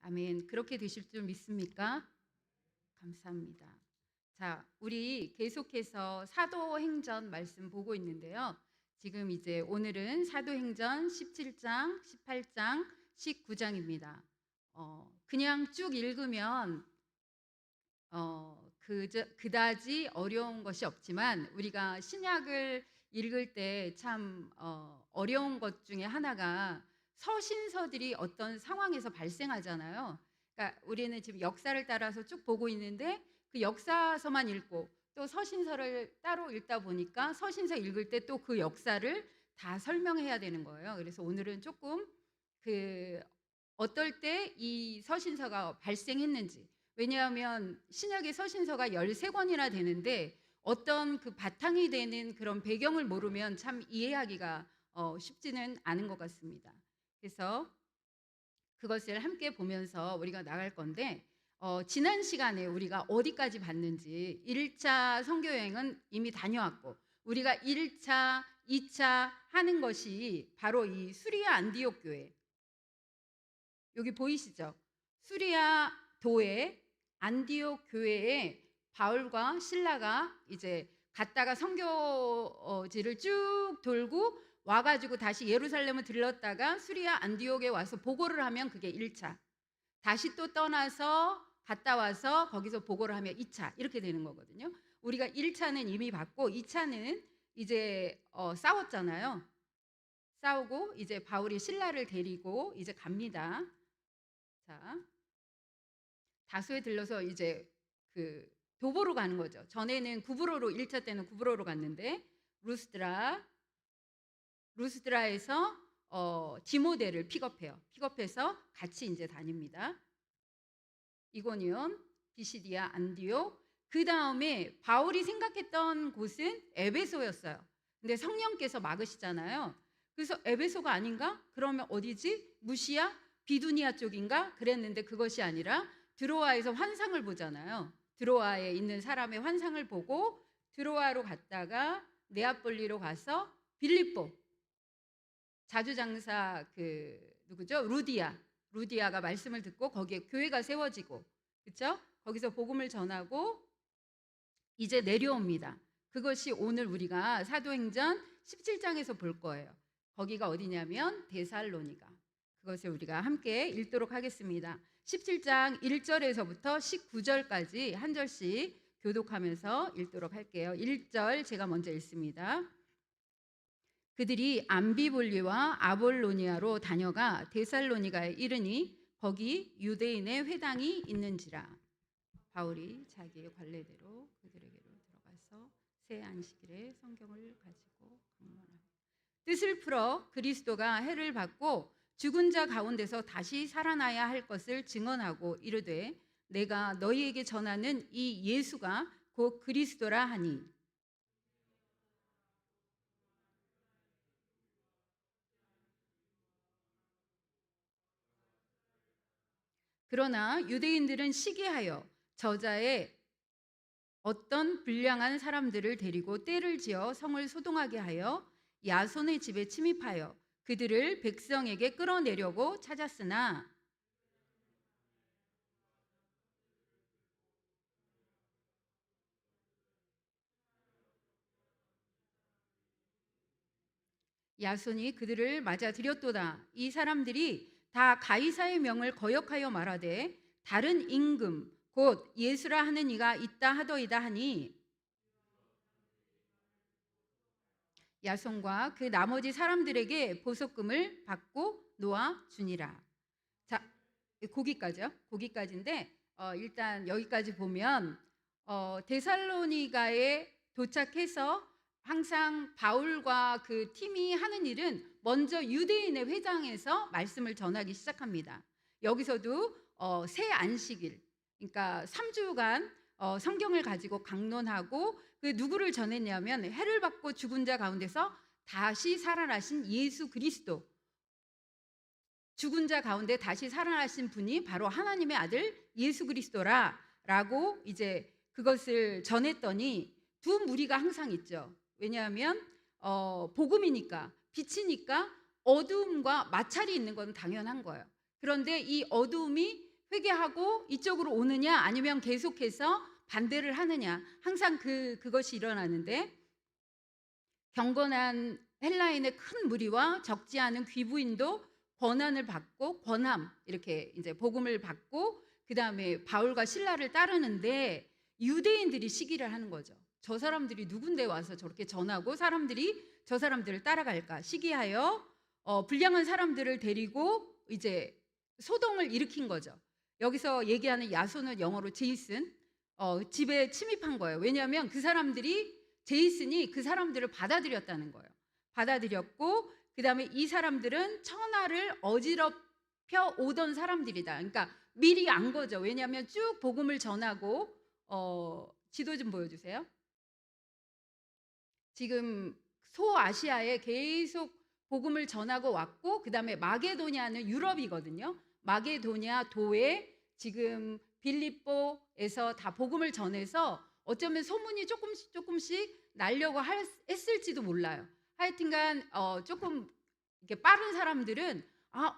아멘. 그렇게 되실 줄 믿습니까? 감사합니다. 자, 우리 계속해서 사도행전 말씀 보고 있는데요. 지금 이제 오늘은 사도행전 17장, 18장, 19장입니다. 그냥 쭉 읽으면 그다지 어려운 것이 없지만 우리가 신약을 읽을 때 참 어려운 것 중에 하나가 서신서들이 어떤 상황에서 발생하잖아요. 그러니까 우리는 지금 역사를 따라서 쭉 보고 있는데 그 역사서만 읽고 또 서신서를 따로 읽다 보니까 서신서 읽을 때 또 그 역사를 다 설명해야 되는 거예요. 그래서 오늘은 조금 그 어떨 때 이 서신서가 발생했는지, 왜냐하면 신약의 서신서가 13권이나 되는데 어떤 그 바탕이 되는 그런 배경을 모르면 참 이해하기가 쉽지는 않은 것 같습니다. 그래서 그것을 함께 보면서 우리가 나갈 건데 지난 시간에 우리가 어디까지 봤는지 1차 선교여행은 이미 다녀왔고 우리가 1차, 2차 하는 것이 바로 이 수리아 안디옥 교회, 여기 보이시죠? 수리아 도에 안디옥 교회에 바울과 실라가 이제 갔다가 선교지를 쭉 돌고 와가지고 다시 예루살렘을 들렀다가 수리아 안디옥에 와서 보고를 하면 그게 1차. 다시 또 떠나서 갔다 와서 거기서 보고를 하면 2차 이렇게 되는 거거든요. 우리가 1차는 이미 봤고 2차는 이제 싸웠잖아요. 싸우고 이제 바울이 실라를 데리고 이제 갑니다. 자, 다소에 들러서 이제 그 도보로 가는 거죠. 전에는 구브로로 1차 때는 구브로로 갔는데 루스드라에서 디모데를 픽업해요. 픽업해서 같이 이제 다닙니다. 이고니온, 비시디아, 안디옥. 그 다음에 바울이 생각했던 곳은 에베소였어요. 근데 성령께서 막으시잖아요. 그래서 에베소가 아닌가? 그러면 어디지? 무시아, 비두니아 쪽인가? 그랬는데 그것이 아니라 드로아에서 환상을 보잖아요. 드로아에 있는 사람의 환상을 보고 드로아로 갔다가 네아폴리로 가서 빌립보 자주장사 누구죠? 루디아가 말씀을 듣고 거기에 교회가 세워지고, 그렇죠? 거기서 복음을 전하고 이제 내려옵니다. 그것이 오늘 우리가 사도행전 17장에서 볼 거예요. 거기가 어디냐면 데살로니가. 그것을 우리가 함께 읽도록 하겠습니다. 17장 1절에서부터 19절까지 한 절씩 교독하면서 읽도록 할게요. 1절 제가 먼저 읽습니다. 그들이 암비볼리와 아볼로니아로 다녀가 데살로니가에 이르니 거기 유대인의 회당이 있는지라. 바울이 자기의 관례대로 그들에게로 들어가서 새 안식일에 성경을 가지고 강론하고 뜻을 풀어 그리스도가 해를 받고 죽은 자 가운데서 다시 살아나야 할 것을 증언하고 이르되 내가 너희에게 전하는 이 예수가 곧 그리스도라 하니, 그러나 유대인들은 시기하여 저자의 어떤 불량한 사람들을 데리고 떼를 지어 성을 소동하게 하여 야손의 집에 침입하여 그들을 백성에게 끌어내려고 찾았으나 야손이 그들을 맞아들였도다. 이 사람들이 다 가이사의 명을 거역하여 말하되 다른 임금 곧 예수라 하는 이가 있다 하더이다 하니 야손과 그 나머지 사람들에게 보석금을 받고 놓아 주니라. 자, 거기까지요. 거기까지인데 일단 여기까지 보면 데살로니가에 도착해서 항상 바울과 그 팀이 하는 일은 먼저 유대인의 회당에서 말씀을 전하기 시작합니다. 여기서도 새 안식일, 그러니까 3주간 성경을 가지고 강론하고 그 누구를 전했냐면 해를 받고 죽은 자 가운데서 다시 살아나신 예수 그리스도, 죽은 자 가운데 다시 살아나신 분이 바로 하나님의 아들 예수 그리스도라라고 이제 그것을 전했더니 두 무리가 항상 있죠. 왜냐하면 복음이니까, 빛이니까 어두움과 마찰이 있는 건 당연한 거예요. 그런데 이 어두움이 회개하고 이쪽으로 오느냐 아니면 계속해서 반대를 하느냐. 항상 그것이 일어나는데 경건한 헬라인의 큰 무리와 적지 않은 귀부인도 권한을 받고 권함 이렇게 이제 복음을 받고 그다음에 바울과 신라를 따르는데 유대인들이 시기를 하는 거죠. 저 사람들이 누군데 와서 저렇게 전하고 사람들이 저 사람들을 따라갈까 시기하여 불량한 사람들을 데리고 이제 소동을 일으킨 거죠. 여기서 얘기하는 야손은 영어로 제이슨 집에 침입한 거예요. 왜냐하면 그 사람들이 제이슨이 그 사람들을 받아들였다는 거예요. 받아들였고 그다음에 이 사람들은 천하를 어지럽혀 오던 사람들이다. 그러니까 미리 안 거죠. 왜냐하면 쭉 복음을 전하고 지도 좀 보여주세요. 지금 소아시아에 계속 복음을 전하고 왔고 그다음에 마게도냐는 유럽이거든요. 마게도냐 도에 지금 빌립보에서 다 복음을 전해서 어쩌면 소문이 조금씩 날려고 했을지도 몰라요. 하여튼간 조금 이렇게 빠른 사람들은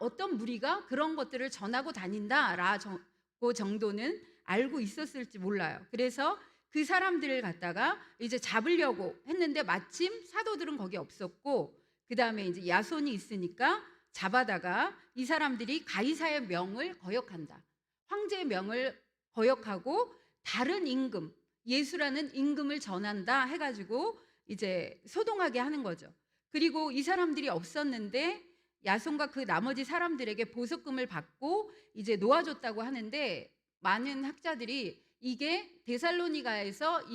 어떤 무리가 그런 것들을 전하고 다닌다라고 정도는 알고 있었을지 몰라요. 그래서 그 사람들을 갖다가 이제 잡으려고 했는데 마침 사도들은 거기 없었고 그 다음에 이제 야손이 있으니까 잡아다가 이 사람들이 가이사의 명을 거역한다. 황제의 명을 거역하고 다른 임금, 예수라는 임금을 전한다 해가지고 이제 소동하게 하는 거죠. 그리고 이 사람들이 없었는데 야손과 그 나머지 사람들에게 보석금을 받고 이제 놓아줬다고 하는데 많은 학자들이 이게 데살로니가에서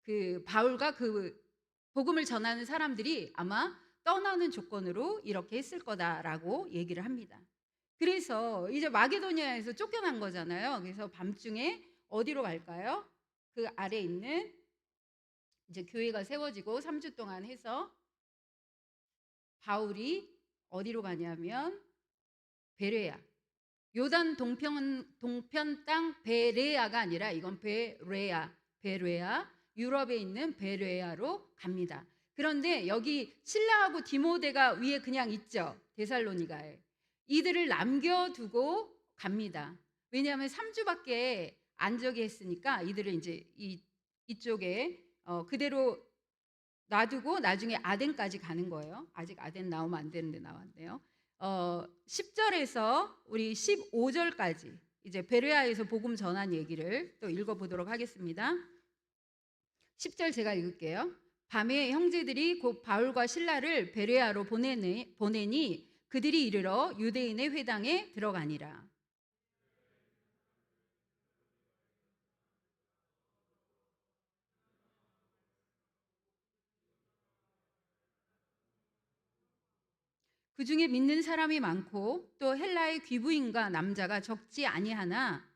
그 바울과 그 복음을 전하는 사람들이 아마 떠나는 조건으로 이렇게 했을 거다라고 얘기를 합니다. 그래서 이제 마게도니아에서 쫓겨난 거잖아요. 그래서 밤중에 어디로 갈까요? 그 아래 있는 이제 교회가 세워지고 3주 동안 해서 바울이 어디로 가냐면 베레아. 요단 동편 땅 베레아가 아니라 이건 베레아 유럽에 있는 베레아로 갑니다. 그런데 여기 실라하고 디모데가 위에 그냥 있죠. 데살로니가에. 이들을 남겨두고 갑니다. 왜냐하면 3주밖에 안 저기 했으니까 이들을 이제 이쪽에 그대로 놔두고 나중에 아덴까지 가는 거예요. 아직 아덴 나오면 안 되는데 나왔네요. 10절에서 우리 15절까지 이제 베레아에서 복음 전한 얘기를 또 읽어보도록 하겠습니다. 10절 제가 읽을게요. 밤에 형제들이 곧 바울과 신라를 베레아로 보내니 그들이 이르러 유대인의 회당에 들어가니라. 그 중에 믿는 사람이 많고 또 헬라의 귀부인과 남자가 적지 아니하나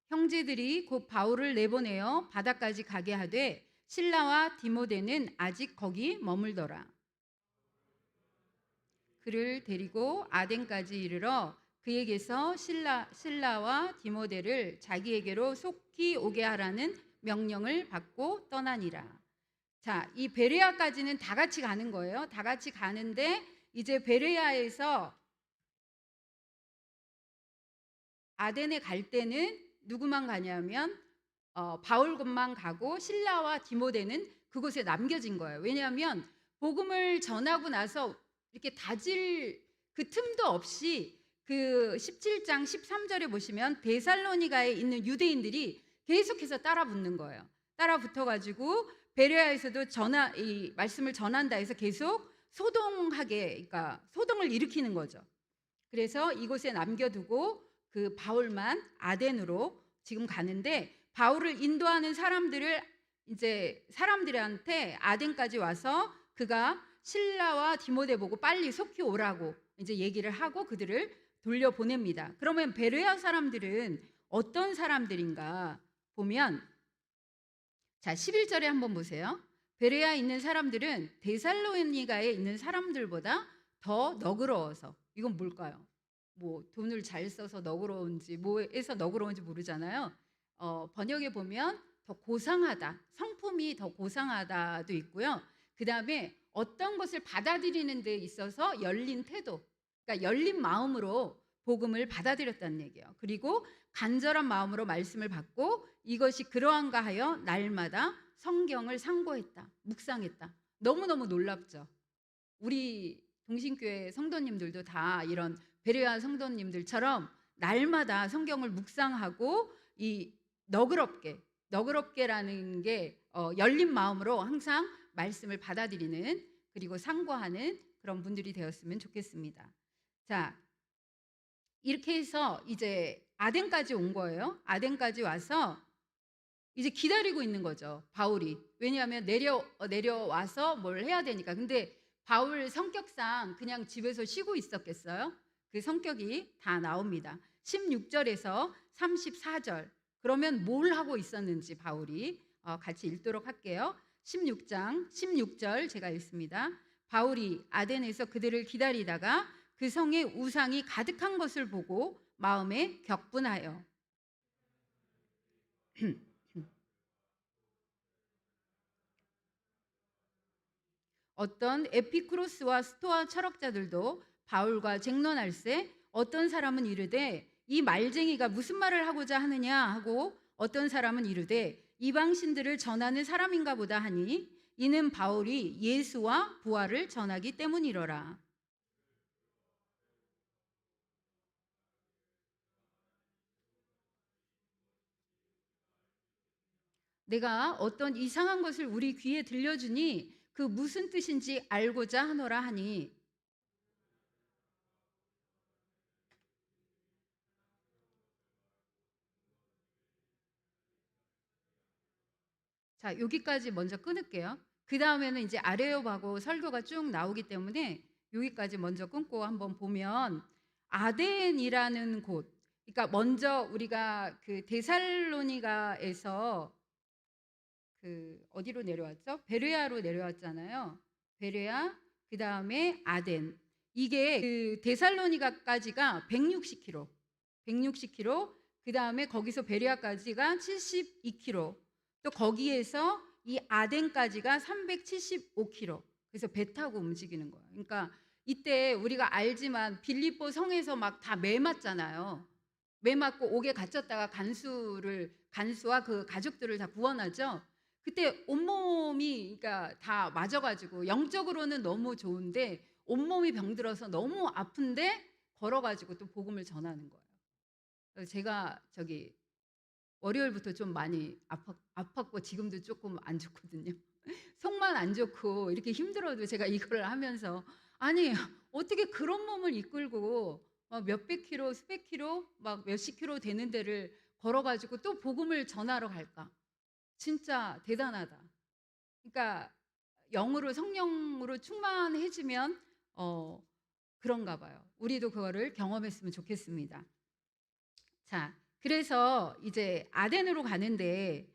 형제들이 곧 바울을 내보내어 바다까지 가게 하되 실라와 디모데는 아직 거기 머물더라. 그를 데리고 아덴까지 이르러 그에게서 실라와 디모데를 자기에게로 속히 오게 하라는 명령을 받고 떠나니라. 자, 이 베레아까지는 다 같이 가는 거예요. 다 같이 가는데 이제 베레아에서 아덴에 갈 때는 누구만 가냐면 바울만 가고 실라와 디모데는 그곳에 남겨진 거예요. 왜냐하면 복음을 전하고 나서 이렇게 다질 그 틈도 없이 그 17장 13절에 보시면 데살로니가에 있는 유대인들이 계속해서 따라 붙는 거예요. 따라 붙어가지고 베레아에서도 이 말씀을 전한다 해서 계속 그러니까 소동을 일으키는 거죠. 그래서 이곳에 남겨두고 그 바울만 아덴으로 지금 가는데 바울을 인도하는 사람들한테 아덴까지 와서 그가 실라와 디모데 보고 빨리 속히 오라고 이제 얘기를 하고 그들을 돌려보냅니다. 그러면 베레아 사람들은 어떤 사람들인가 보면 자 11절에 한번 보세요. 베레아에 있는 사람들은 데살로니가에 있는 사람들보다 더 너그러워서 이건 뭘까요? 뭐 돈을 잘 써서 너그러운지 뭐에서 너그러운지 모르잖아요. 번역에 보면 더 고상하다, 슬픔이 더 고상하다도 있고요. 그다음에 어떤 것을 받아들이는 데 있어서 열린 태도, 그러니까 열린 마음으로 복음을 받아들였다는 얘기예요. 그리고 간절한 마음으로 말씀을 받고 이것이 그러한가 하여 날마다 성경을 상고했다, 묵상했다. 너무너무 놀랍죠. 우리 동신교회 성도님들도 다 이런 베레아 성도님들처럼 날마다 성경을 묵상하고 이 너그럽게라는 게 열린 마음으로 항상 말씀을 받아들이는, 그리고 상고하는 그런 분들이 되었으면 좋겠습니다. 자, 이렇게 해서 이제 아덴까지 온 거예요. 아덴까지 와서 이제 기다리고 있는 거죠, 바울이. 왜냐하면 내려와서 뭘 해야 되니까. 근데 바울 성격상 그냥 집에서 쉬고 있었겠어요? 그 성격이 다 나옵니다. 16절에서 34절. 그러면 뭘 하고 있었는지 바울이 같이 읽도록 할게요. 16장 16절 제가 읽습니다. 바울이 아덴에서 그들을 기다리다가 그 성에 우상이 가득한 것을 보고 마음에 격분하여 어떤 에피쿠로스와 스토아 철학자들도 바울과 쟁론할세 어떤 사람은 이르되 이 말쟁이가 무슨 말을 하고자 하느냐 하고 어떤 사람은 이르되 이방신들을 전하는 사람인가 보다 하니 이는 바울이 예수와 부활을 전하기 때문이로라. 내가 어떤 이상한 것을 우리 귀에 들려주니 그 무슨 뜻인지 알고자 하노라 하니. 자, 여기까지 먼저 끊을게요. 그 다음에는 이제 아레오바고 설교가 쭉 나오기 때문에 여기까지 먼저 끊고 한번 보면 아덴이라는 곳, 그러니까 먼저 우리가 그 데살로니가에서 그 어디로 내려왔죠? 베레아로 내려왔잖아요. 베레아, 그 다음에 아덴. 이게 그 데살로니가까지가 160km, 160km. 그 다음에 거기서 베레아까지가 72km. 또 거기에서 이 아덴까지가 375km. 그래서 배 타고 움직이는 거예요. 그러니까 이때 우리가 알지만 빌립보 성에서 막 다 매 맞잖아요. 매 맞고 옥에 갇혔다가 간수와 그 가족들을 다 구원하죠. 그때 온몸이 그러니까 다 맞아가지고 영적으로는 너무 좋은데 온몸이 병들어서 너무 아픈데 걸어가지고 또 복음을 전하는 거예요. 그래서 제가 저기 월요일부터 좀 많이 아팠고 지금도 조금 안 좋거든요. 속만 안 좋고 이렇게 힘들어도 제가 이걸 하면서 아니 어떻게 그런 몸을 이끌고 막 몇백 킬로, 수백 킬로, 막 몇십 킬로 되는 데를 걸어가지고 또 복음을 전하러 갈까? 진짜 대단하다. 그러니까 영으로 성령으로 충만해지면 그런가 봐요. 우리도 그거를 경험했으면 좋겠습니다. 자, 그래서 이제 아덴으로 가는데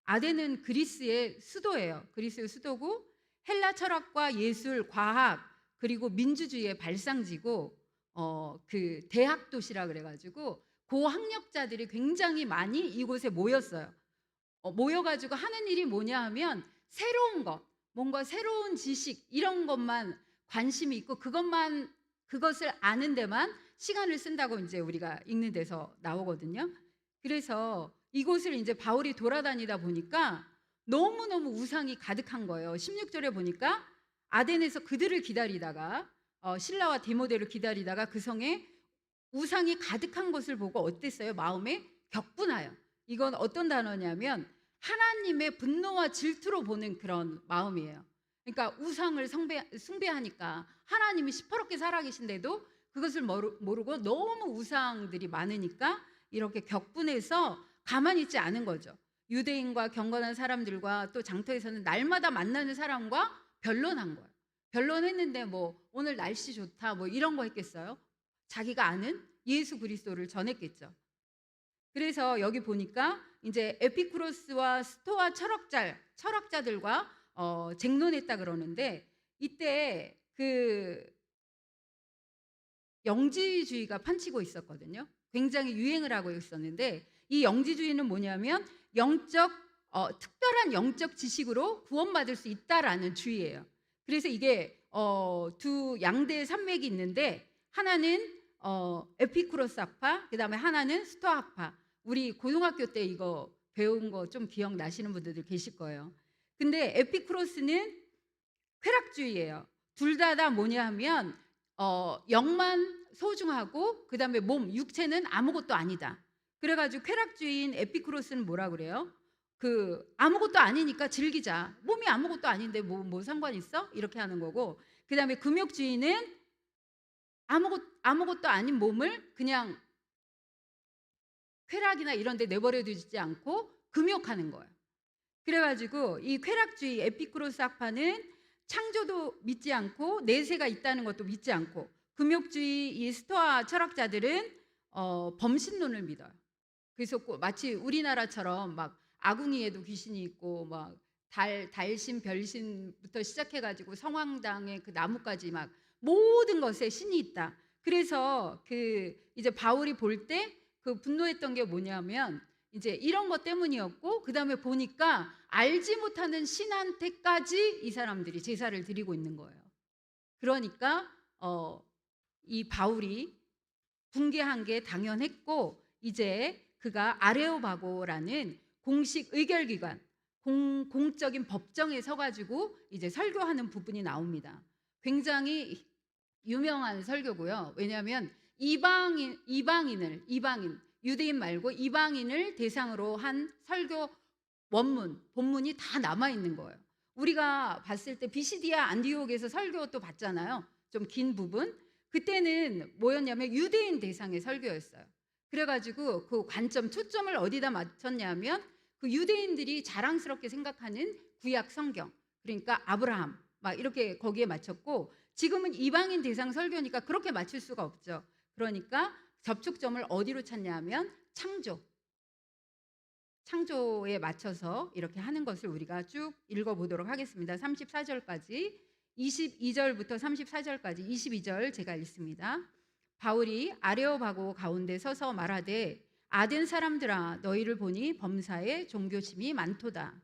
아덴은 그리스의 수도예요. 그리스의 수도고 헬라 철학과 예술, 과학 그리고 민주주의의 발상지고 그 대학 도시라 그래가지고 고학력자들이 굉장히 많이 이곳에 모였어요. 모여가지고 하는 일이 뭐냐 하면 새로운 것, 뭔가 새로운 지식 이런 것만 관심이 있고 그것을 아는 데만 시간을 쓴다고 이제 우리가 읽는 데서 나오거든요. 그래서 이곳을 이제 바울이 돌아다니다 보니까 너무너무 우상이 가득한 거예요. 16절에 보니까 아덴에서 그들을 기다리다가 신라와 디모데를 기다리다가 그 성에 우상이 가득한 것을 보고 어땠어요? 마음에 격분하여. 이건 어떤 단어냐면 하나님의 분노와 질투로 보는 그런 마음이에요. 그러니까 우상을 숭배하니까 하나님이 시퍼렇게 살아계신데도 그것을 모르고 너무 우상들이 많으니까 이렇게 격분해서 가만히 있지 않은 거죠. 유대인과 경건한 사람들과 또 장터에서는 날마다 만나는 사람과 변론한 거예요. 변론했는데 뭐 오늘 날씨 좋다 뭐 이런 거 했겠어요? 자기가 아는 예수 그리스도를 전했겠죠. 그래서 여기 보니까 이제 에피쿠로스와 스토아 철학자들과 쟁론했다 그러는데 이때 그 영지주의가 판치고 있었거든요. 굉장히 유행을 하고 있었는데 이 영지주의는 뭐냐면 영적 특별한 영적 지식으로 구원받을 수 있다라는 주의예요. 그래서 이게 두 양대 산맥이 있는데 하나는 에피쿠로스 학파, 그다음에 하나는 스토아 학파. 우리 고등학교 때 이거 배운 거 좀 기억나시는 분들도 계실 거예요. 근데 에피쿠로스는 쾌락주의예요. 둘 다 뭐냐 하면 영만 소중하고 그다음에 몸, 육체는 아무것도 아니다. 그래가지고 쾌락주의인 에피쿠로스는 뭐라 그래요? 아무것도 아니니까 즐기자. 몸이 아무것도 아닌데 뭐 상관 있어? 이렇게 하는 거고. 그다음에 금욕주의는 아무것도 아닌 몸을 그냥 쾌락이나 이런 데 내버려 두지 않고 금욕하는 거예요. 그래가지고 이 쾌락주의 에피쿠로스 학파는 창조도 믿지 않고 내세가 있다는 것도 믿지 않고, 금욕주의 이 스토아 철학자들은 범신론을 믿어요. 그래서 마치 우리나라처럼 막 아궁이에도 귀신이 있고 막 달신 별신부터 시작해가지고 성황당의 그 나무까지 막 모든 것에 신이 있다. 그래서 이제 바울이 볼 때 분노했던 게 뭐냐면 이제 이런 것 때문이었고, 그 다음에 보니까 알지 못하는 신한테까지 이 사람들이 제사를 드리고 있는 거예요. 그러니까 이 바울이 붕괴한 게 당연했고, 이제 그가 아레오바고라는 공식 의결기관, 공적인 법정에 서가지고 이제 설교하는 부분이 나옵니다. 굉장히 유명한 설교고요. 왜냐하면 이방인, 유대인 말고 이방인을 대상으로 한 설교 본문이 다 남아있는 거예요. 우리가 봤을 때 비시디아 안디옥에서 설교 또 봤잖아요. 좀 긴 부분. 그때는 뭐였냐면 유대인 대상의 설교였어요. 그래가지고 그 초점을 어디다 맞췄냐면 그 유대인들이 자랑스럽게 생각하는 구약 성경, 그러니까 아브라함 막 이렇게 거기에 맞췄고, 지금은 이방인 대상 설교니까 그렇게 맞출 수가 없죠. 그러니까 접촉점을 어디로 찾냐면 창조에 맞춰서 이렇게 하는 것을 우리가 쭉 읽어보도록 하겠습니다. 34절까지, 22절부터 34절까지 22절 제가 읽습니다. 바울이 아레오바고 가운데 서서 말하되 아덴 사람들아 너희를 보니 범사에 종교심이 많도다.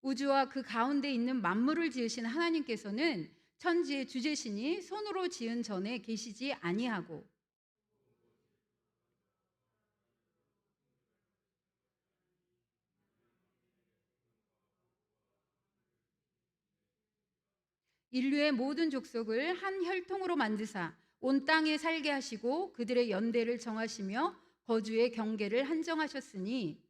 우주와 그 가운데 있는 만물을 지으신 하나님께서는 천지의 주재신이 손으로 지은 전에 계시지 아니하고, 인류의 모든 족속을 한 혈통으로 만드사 온 땅에 살게 하시고 그들의 연대를 정하시며 거주의 경계를 한정하셨으니,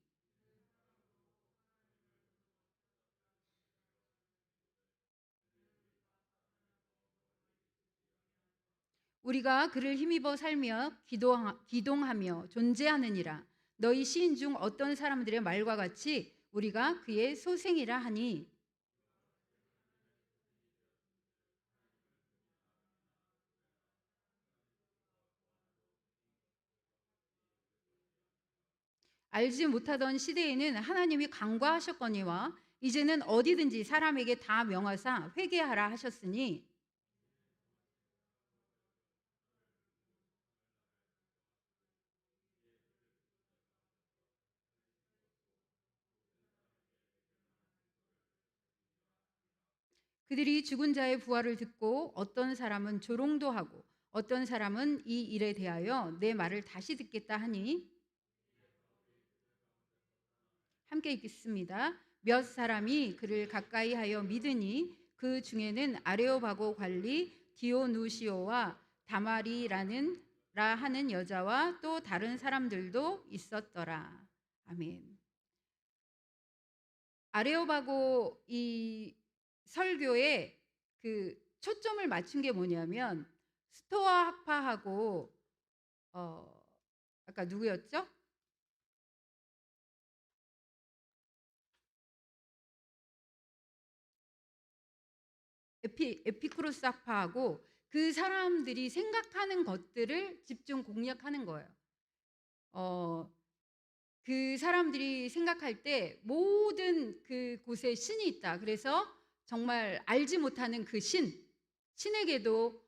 우리가 그를 힘입어 살며 기동하며 존재하느니라. 너희 시인 중 어떤 사람들의 말과 같이 우리가 그의 소생이라 하니, 알지 못하던 시대에는 하나님이 간과하셨거니와 이제는 어디든지 사람에게 다 명하사 회개하라 하셨으니, 그들이 죽은 자의 부활을 듣고 어떤 사람은 조롱도 하고 어떤 사람은 이 일에 대하여 내 말을 다시 듣겠다 하니, 함께 읽겠습니다. 몇 사람이 그를 가까이 하여 믿으니 그 중에는 아레오바고 관리 디오누시오와 다마리라는 하는 여자와 또 다른 사람들도 있었더라. 아멘. 아레오바고 이 설교에 초점을 맞춘 게 뭐냐면 스토아 학파하고 아까 누구였죠? 에피쿠로스 학파하고 그 사람들이 생각하는 것들을 집중 공략하는 거예요. 그 사람들이 생각할 때 모든 그 곳에 신이 있다. 그래서 정말 알지 못하는 그 신에게도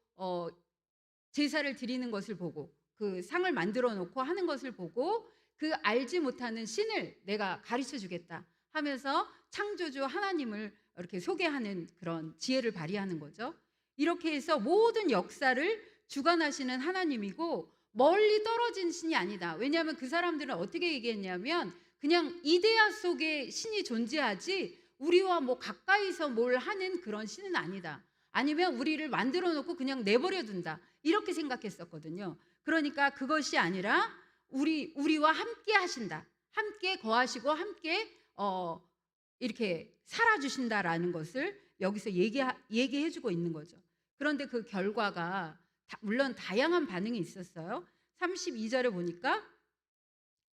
제사를 드리는 것을 보고 그 상을 만들어 놓고 하는 것을 보고 그 알지 못하는 신을 내가 가르쳐 주겠다 하면서 창조주 하나님을 이렇게 소개하는 그런 지혜를 발휘하는 거죠. 이렇게 해서 모든 역사를 주관하시는 하나님이고 멀리 떨어진 신이 아니다. 왜냐하면 그 사람들은 어떻게 얘기했냐면 그냥 이데아 속에 신이 존재하지 우리와 뭐 가까이서 뭘 하는 그런 신은 아니다. 아니면 우리를 만들어 놓고 그냥 내버려 둔다. 이렇게 생각했었거든요. 그러니까 그것이 아니라 우리와 함께 하신다. 함께 거하시고 함께 이렇게 살아주신다라는 것을 여기서 얘기해 주고 있는 거죠. 그런데 그 결과가 물론 다양한 반응이 있었어요. 32절에 보니까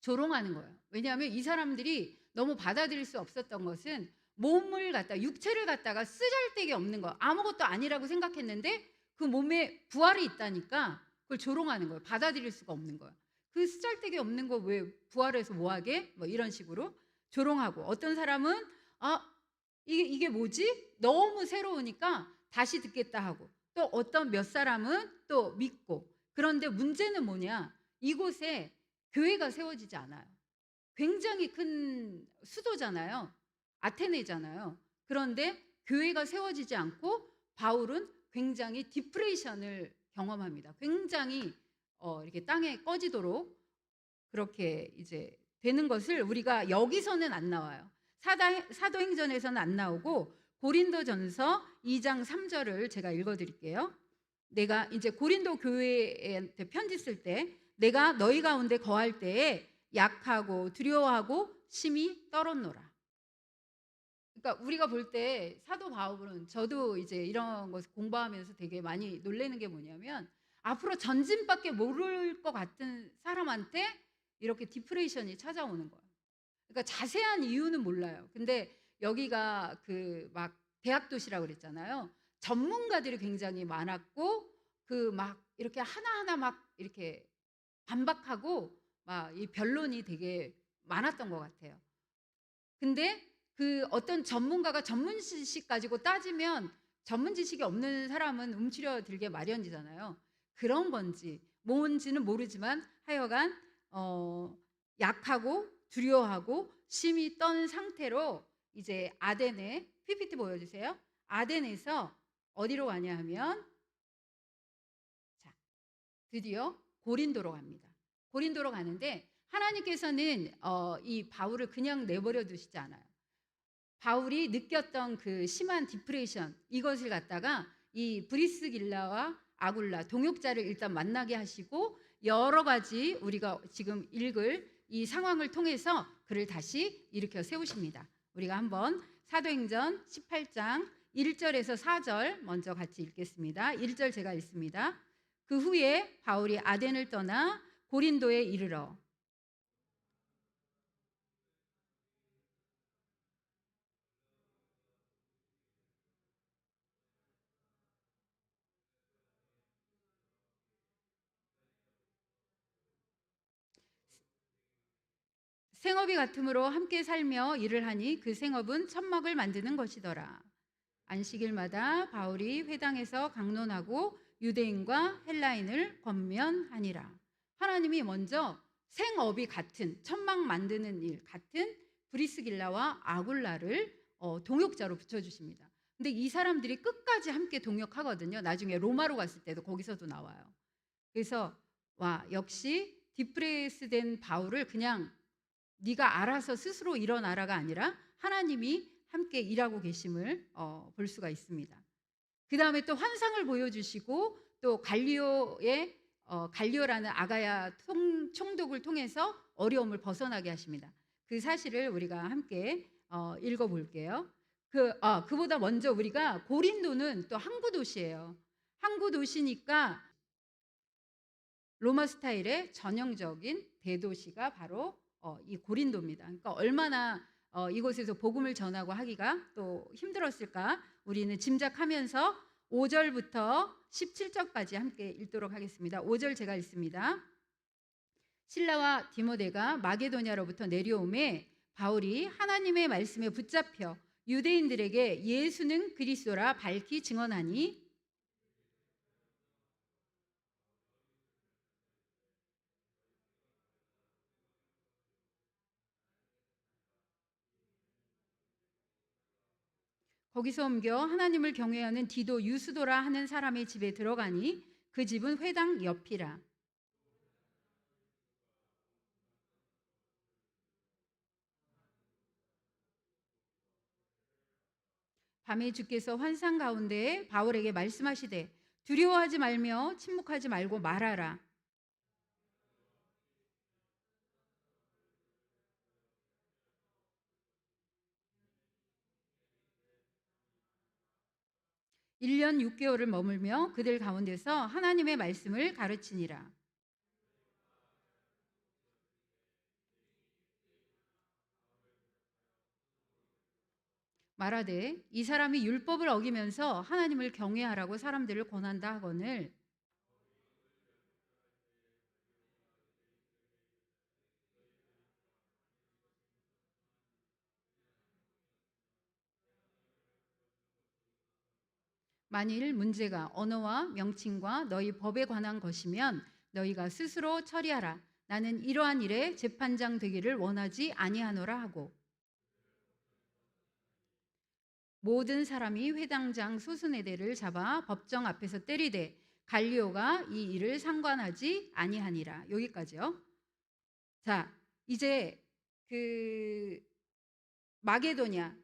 조롱하는 거예요. 왜냐하면 이 사람들이 너무 받아들일 수 없었던 것은 몸을 갖다 육체를 갖다가 쓰잘데기 없는 거 아무것도 아니라고 생각했는데 그 몸에 부활이 있다니까 그걸 조롱하는 거예요. 받아들일 수가 없는 거예요. 그 쓰잘데기 없는 거 왜 부활해서 뭐하게? 뭐 이런 식으로 조롱하고 어떤 사람은 이게 뭐지? 너무 새로우니까 다시 듣겠다 하고 또 어떤 몇 사람은 또 믿고 그런데 문제는 뭐냐? 이곳에 교회가 세워지지 않아요. 굉장히 큰 수도잖아요. 아테네잖아요. 그런데 교회가 세워지지 않고 바울은 굉장히 디프레이션을 경험합니다. 굉장히 이렇게 땅에 꺼지도록 그렇게 이제 되는 것을 우리가 여기서는 안 나와요. 사도행전에서는 안 나오고 고린도전서 2장 3절을 제가 읽어드릴게요. 내가 이제 고린도 교회한테 편지 쓸 때 내가 너희 가운데 거할 때에 약하고 두려워하고 심히 떨었노라. 그러니까 우리가 볼 때 사도 바울은 저도 이제 이런 것을 공부하면서 되게 많이 놀라는 게 뭐냐면 앞으로 전진밖에 모를 것 같은 사람한테 이렇게 디프레이션이 찾아오는 거예요. 그러니까 자세한 이유는 몰라요. 근데 여기가 그 막 대학 도시라고 그랬잖아요. 전문가들이 굉장히 많았고 그 막 이렇게 하나하나 막 이렇게 반박하고 막 이 변론이 되게 많았던 것 같아요. 근데 그 어떤 전문가가 전문 지식 가지고 따지면 전문 지식이 없는 사람은 움츠려 들게 마련이잖아요. 그런 건지 뭔지는 모르지만 하여간 약하고 두려워하고 심히 떤 상태로 이제 아덴에 PPT 보여주세요. 아덴에서 어디로 가냐 하면 자, 드디어 고린도로 갑니다. 고린도로 가는데 하나님께서는 이 바울을 그냥 내버려 두시지 않아요. 바울이 느꼈던 그 심한 디프레이션 이것을 갖다가 이 브리스길라와 아굴라 동역자를 일단 만나게 하시고 여러 가지 우리가 지금 읽을 이 상황을 통해서 그를 다시 일으켜 세우십니다. 우리가 한번 사도행전 18장 1절에서 4절 먼저 같이 읽겠습니다. 1절 제가 읽습니다. 그 후에 바울이 아덴을 떠나 고린도에 이르러 생업이 같음으로 함께 살며 일을 하니 그 생업은 천막을 만드는 것이더라. 안식일마다 바울이 회당에서 강론하고 유대인과 헬라인을 권면하니라. 하나님이 먼저 생업이 같은 천막 만드는 일 같은 브리스길라와 아굴라를 동역자로 붙여주십니다. 근데 이 사람들이 끝까지 함께 동역하거든요. 나중에 로마로 갔을 때도 거기서도 나와요. 그래서 와 역시 디프레스된 바울을 그냥 네가 알아서 스스로 일어나라가 아니라 하나님이 함께 일하고 계심을 볼 수가 있습니다. 그 다음에 또 환상을 보여주시고 또 갈리오라는 아가야 총독을 통해서 어려움을 벗어나게 하십니다. 그 사실을 우리가 함께 읽어볼게요. 그보다 먼저 우리가 고린도는 또 항구 도시예요. 항구 도시니까 로마 스타일의 전형적인 대도시가 바로 이 고린도입니다. 그러니까 얼마나 이곳에서 복음을 전하고 하기가 또 힘들었을까 우리는 짐작하면서 5절부터 17절까지 함께 읽도록 하겠습니다. 5절 제가 읽습니다. 실라와 디모데가 마게도냐로부터 내려오매 바울이 하나님의 말씀에 붙잡혀 유대인들에게 예수는 그리스도라 밝히 증언하니 거기서 옮겨 하나님을 경외하는 디도 유스도라 하는 사람의 집에 들어가니 그 집은 회당 옆이라. 밤에 주께서 환상 가운데 바울에게 말씀하시되 두려워하지 말며 침묵하지 말고 말하라. 일 년 6개월을 머물며 그들 가운데서 하나님의 말씀을 가르치니라. 말하되 이 사람이 율법을 어기면서 하나님을 경외하라고 사람들을 권한다 하거늘 만일 문제가 언어와 명칭과 너희 법에 관한 것이면 너희가 스스로 처리하라. 나는 이러한 일에 재판장 되기를 원하지 아니하노라 하고 모든 사람이 회당장 소스네대를 잡아 법정 앞에서 때리되 갈리오가 이 일을 상관하지 아니하니라. 여기까지요. 자, 이제 그 마게도냐의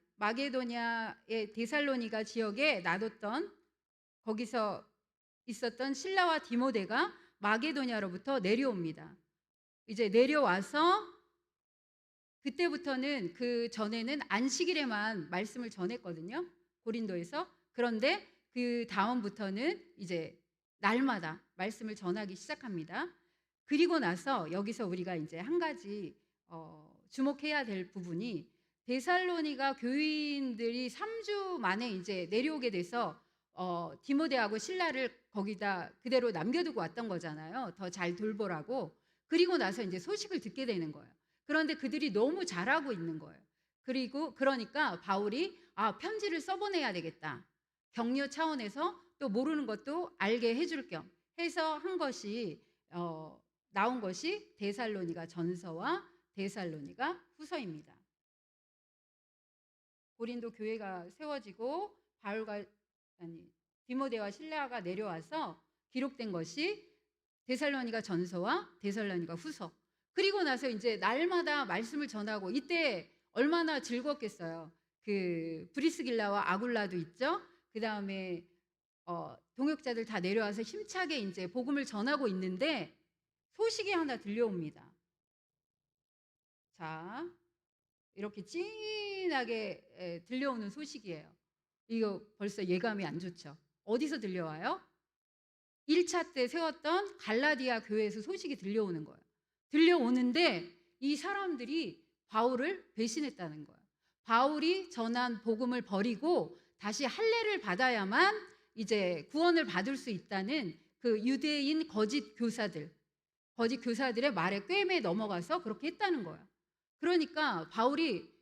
데살로니가 지역에 놔뒀던 거기서 있었던 실라와 디모데가 마게도냐로부터 내려옵니다. 이제 내려와서 그때부터는 그 전에는 안식일에만 말씀을 전했거든요. 고린도에서. 그런데 그 다음부터는 이제 날마다 말씀을 전하기 시작합니다. 그리고 나서 여기서 우리가 이제 한 가지 주목해야 될 부분이 데살로니가 교인들이 3주 만에 이제 내려오게 돼서 디모데하고 실라를 거기다 그대로 남겨두고 왔던 거잖아요. 더 잘 돌보라고. 그리고 나서 이제 소식을 듣게 되는 거예요. 그런데 그들이 너무 잘하고 있는 거예요. 그리고 그러니까 바울이 편지를 써보내야 되겠다. 격려 차원에서 또 모르는 것도 알게 해줄 겸 해서 한 것이 나온 것이 데살로니가 전서와 데살로니가 후서입니다. 고린도 교회가 세워지고 디모데와 실라가 내려와서 기록된 것이 데살로니가 전서와 데살로니가 후서. 그리고 나서 이제 날마다 말씀을 전하고 이때 얼마나 즐겁겠어요. 그 브리스길라와 아굴라도 있죠. 그 다음에 동역자들 다 내려와서 힘차게 이제 복음을 전하고 있는데 소식이 하나 들려옵니다. 자, 이렇게 진하게 들려오는 소식이에요. 이거 벌써 예감이 안 좋죠. 어디서 들려와요? 1차 때 세웠던 갈라디아 교회에서 소식이 들려오는 거예요. 들려오는데 이 사람들이 바울을 배신했다는 거예요. 바울이 전한 복음을 버리고 다시 할례를 받아야만 이제 구원을 받을 수 있다는 그 유대인 거짓 교사들의 말에 꿰매 넘어가서 그렇게 했다는 거예요. 그러니까 바울이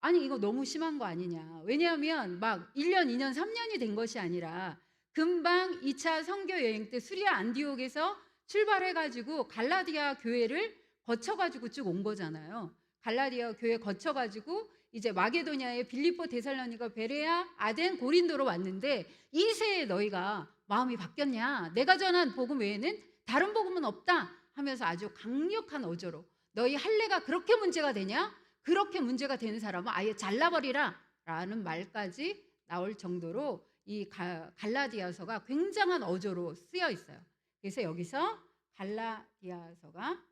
아니 이거 너무 심한 거 아니냐. 왜냐하면 막 1년, 2년, 3년이 된 것이 아니라 금방 2차 선교 여행 때 수리아 안디옥에서 출발해가지고 갈라디아 교회를 거쳐가지고 쭉 온 거잖아요. 갈라디아 교회 거쳐가지고 이제 마게도냐의 빌립보, 데살로니가, 베레아, 아덴, 고린도로 왔는데 이 세에 너희가 마음이 바뀌었냐? 내가 전한 복음 외에는 다른 복음은 없다 하면서 아주 강력한 어조로 너희 할례가 그렇게 문제가 되냐? 그렇게 문제가 되는 사람은 아예 잘라버리라 라는 말까지 나올 정도로 이 갈라디아서가 굉장한 어조로 쓰여 있어요. 그래서 여기서 갈라디아서가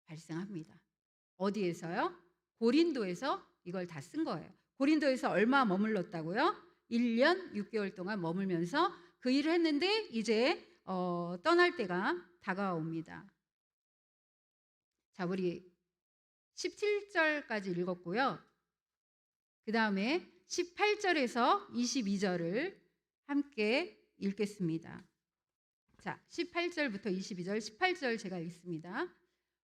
발생합니다. 어디에서요? 고린도에서 이걸 다 쓴 거예요. 고린도에서 얼마 머물렀다고요? 1년 6개월 동안 머물면서 그 일을 했는데 이제 떠날 때가 다가옵니다. 자, 우리 17절까지 읽었고요. 그 다음에 18절에서 22절을 함께 읽겠습니다. 자, 18절부터 22절, 18절 제가 읽습니다.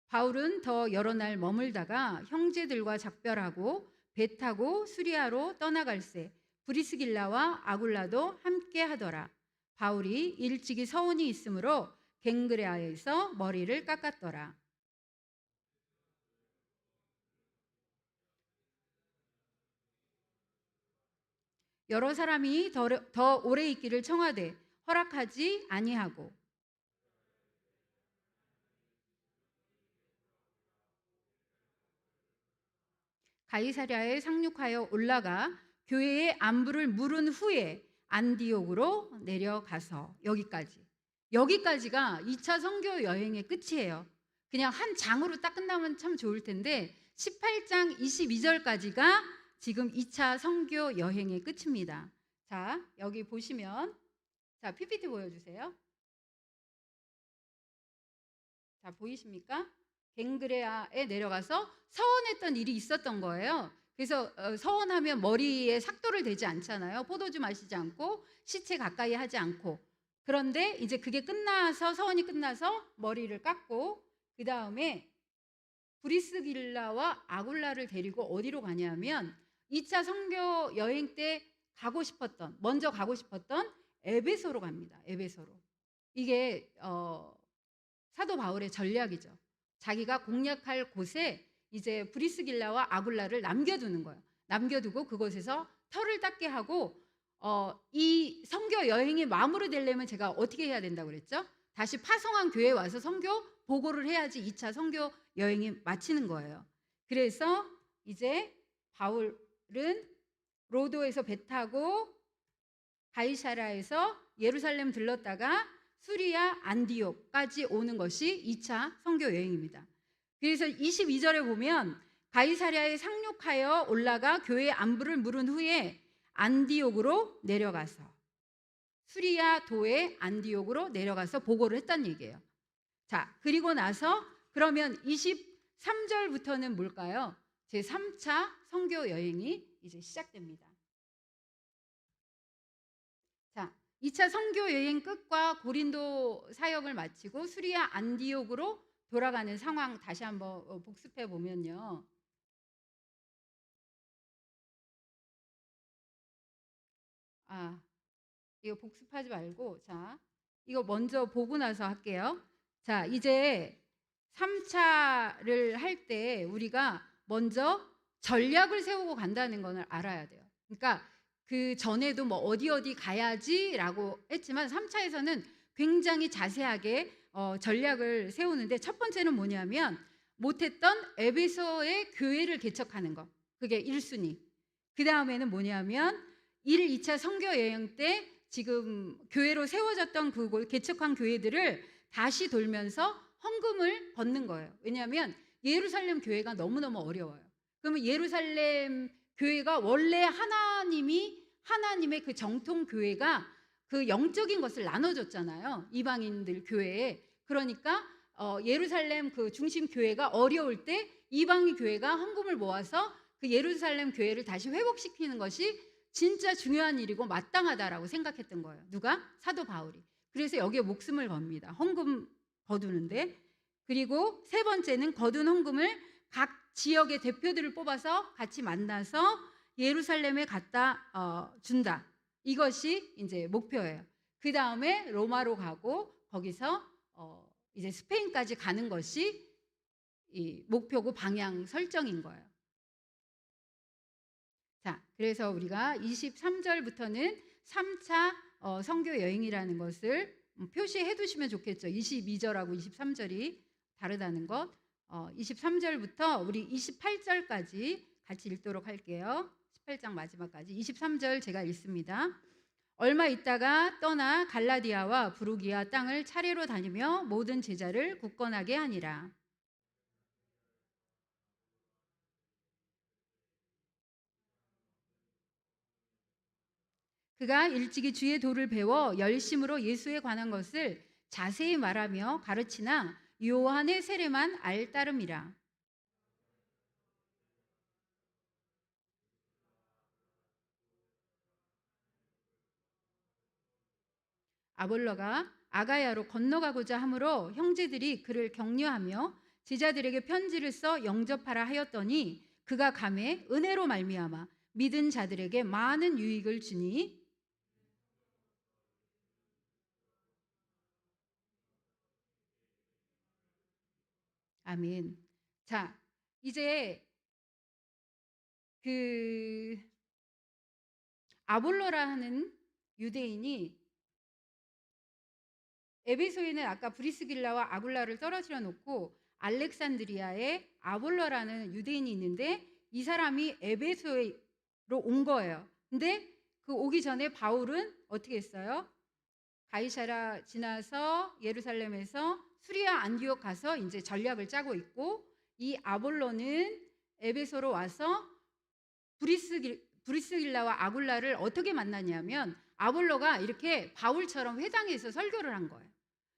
바울은 더 여러 날 머물다가 형제들과 작별하고 배 타고 수리아로 떠나갈새 브리스길라와 아굴라도 함께 하더라. 바울이 일찍이 서원이 있으므로 갱그레아에서 머리를 깎았더라. 여러 사람이 더 오래 있기를 청하되 허락하지 아니하고 가이사랴에 상륙하여 올라가 교회의 안부를 물은 후에 안디옥으로 내려가서 여기까지가 2차 선교 여행의 끝이에요. 그냥 한 장으로 딱 끝나면 참 좋을 텐데 18장 22절까지가 지금 2차 선교 여행의 끝입니다. 자, 여기 보시면 자, PPT 보여주세요. 자, 보이십니까? 갱그레아에 내려가서 서원했던 일이 있었던 거예요. 그래서 서원하면 머리에 삭도를 대지 않잖아요. 포도주 마시지 않고 시체 가까이 하지 않고. 그런데 이제 그게 끝나서 서원이 끝나서 머리를 깎고 그 다음에 브리스길라와 아굴라를 데리고 어디로 가냐면 2차 선교 여행 때 먼저 가고 싶었던 에베소로 갑니다. 에베소로. 이게 사도 바울의 전략이죠. 자기가 공략할 곳에 이제 브리스길라와 아굴라를 남겨두는 거예요. 남겨두고 그곳에서 털을 닦게 하고 이 선교 여행이 마무리되려면 제가 어떻게 해야 된다고 그랬죠? 다시 파송한 교회에 와서 선교 보고를 해야지 2차 선교 여행이 마치는 거예요. 그래서 이제 바울은 로도에서 배 타고 가이사랴에서 예루살렘 들렀다가 수리아 안디옥까지 오는 것이 2차 선교 여행입니다. 그래서 22절에 보면 가이사랴에 상륙하여 올라가 교회의 안부를 물은 후에 안디옥으로 내려가서 수리아 도의 안디옥으로 내려가서 보고를 했다는 얘기예요. 자, 그리고 나서 그러면 23절부터는 뭘까요? 제 3차 선교 여행이 이제 시작됩니다. 자, 2차 선교 여행 끝과 고린도 사역을 마치고 수리아 안디옥으로 돌아가는 상황 다시 한번 복습해 보면요. 이거 복습하지 말고 자, 이거 먼저 보고 나서 할게요. 자, 이제 3차를 할 때 우리가 먼저 전략을 세우고 간다는 걸 알아야 돼요. 그러니까 그 전에도 뭐 어디 가야지라고 했지만 3차에서는 굉장히 자세하게 전략을 세우는데 첫 번째는 뭐냐면 못했던 에베소의 교회를 개척하는 거. 그게 1순위. 그 다음에는 뭐냐면 1, 2차 선교 여행 때 지금 교회로 세워졌던 그 개척한 교회들을 다시 돌면서 헌금을 받는 거예요. 왜냐하면 예루살렘 교회가 너무너무 어려워요. 그러면 예루살렘 교회가 원래 하나님의 그 정통 교회가 그 영적인 것을 나눠줬잖아요. 이방인들 교회에. 그러니까 예루살렘 그 중심 교회가 어려울 때 이방인 교회가 헌금을 모아서 그 예루살렘 교회를 다시 회복시키는 것이 진짜 중요한 일이고 마땅하다라고 생각했던 거예요. 누가? 사도 바울이. 그래서 여기에 목숨을 겁니다. 헌금 거두는데. 그리고 세 번째는 거둔 헌금을 각 지역의 대표들을 뽑아서 같이 만나서 예루살렘에 갖다 준다. 이것이 이제 목표예요. 그 다음에 로마로 가고 거기서 이제 스페인까지 가는 것이 이 목표고 방향 설정인 거예요. 자, 그래서 우리가 23절부터는 3차 선교 여행이라는 것을 표시해 두시면 좋겠죠. 22절하고 23절이 다르다는 것. 23절부터 우리 28절까지 같이 읽도록 할게요. 18장 마지막까지. 23절 제가 읽습니다. 얼마 있다가 떠나 갈라디아와 부르기아 땅을 차례로 다니며 모든 제자를 굳건하게 하니라. 그가 일찍이 주의 도를 배워 열심으로 예수에 관한 것을 자세히 말하며 가르치나 요한의 세례만 알 따름이라. 아볼로가 아가야로 건너가고자 하므로 형제들이 그를 격려하며 제자들에게 편지를 써 영접하라 하였더니 그가 감에 은혜로 말미암아 믿은 자들에게 많은 유익을 주니. 아멘. 자, 이제 그 아볼로라 하는 유대인이 에베소에는 아까 브리스길라와 아굴라를 떨어뜨려 놓고 알렉산드리아에 아볼로라는 유대인이 있는데 이 사람이 에베소로 온 거예요. 근데 그 오기 전에 바울은 어떻게 했어요? 가이사라 지나서 예루살렘에서 수리아 안디옥 가서 이제 전략을 짜고 있고, 이 아볼로는 에베소로 와서 브리스길라와 아굴라를 어떻게 만났냐면 아볼로가 이렇게 바울처럼 회당에서 설교를 한 거예요.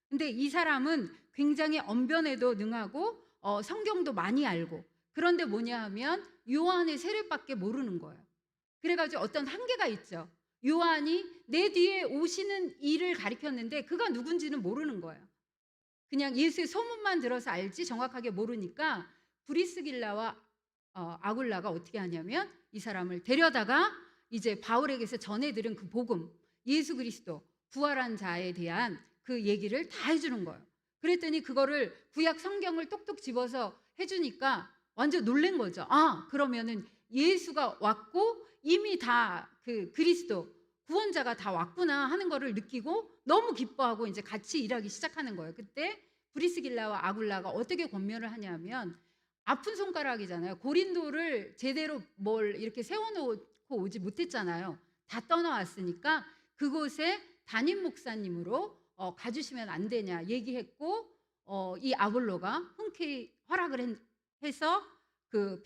근데 이 사람은 굉장히 언변에도 능하고 성경도 많이 알고, 그런데 뭐냐 하면 요한의 세례밖에 모르는 거예요. 그래가지고 어떤 한계가 있죠. 요한이 내 뒤에 오시는 이를 가리켰는데 그가 누군지는 모르는 거예요. 그냥 예수의 소문만 들어서 알지 정확하게 모르니까 브리스길라와 아굴라가 어떻게 하냐면 이 사람을 데려다가 이제 바울에게서 전해 들은 그 복음, 예수 그리스도 부활한 자에 대한 그 얘기를 다 해주는 거예요. 그랬더니 그거를 구약 성경을 똑똑 집어서 해주니까 완전 놀란 거죠. 아, 그러면은 예수가 왔고 이미 다 그 그리스도 구원자가 다 왔구나 하는 거를 느끼고 너무 기뻐하고 이제 같이 일하기 시작하는 거예요. 그때 브리스길라와 아굴라가 어떻게 권면을 하냐면, 아픈 손가락이잖아요. 고린도를 제대로 뭘 이렇게 세워놓고 오지 못했잖아요. 다 떠나왔으니까 그곳에 담임 목사님으로 가주시면 안 되냐 얘기했고, 이 아볼로가 흔쾌히 허락을 해서 그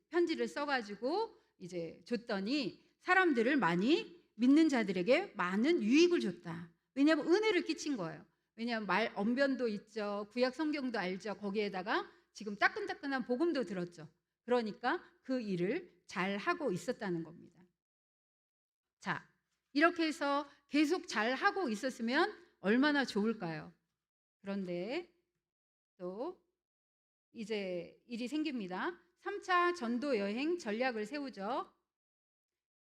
편지를 써가지고 이제 줬더니 사람들을 많이 믿는 자들에게 많은 유익을 줬다. 왜냐하면 은혜를 끼친 거예요. 왜냐하면 말 언변도 있죠. 구약 성경도 알죠. 거기에다가 지금 따끈따끈한 복음도 들었죠. 그러니까 그 일을 잘 하고 있었다는 겁니다. 자, 이렇게 해서 계속 잘 하고 있었으면 얼마나 좋을까요? 그런데 또 이제 일이 생깁니다. 3차 전도 여행 전략을 세우죠.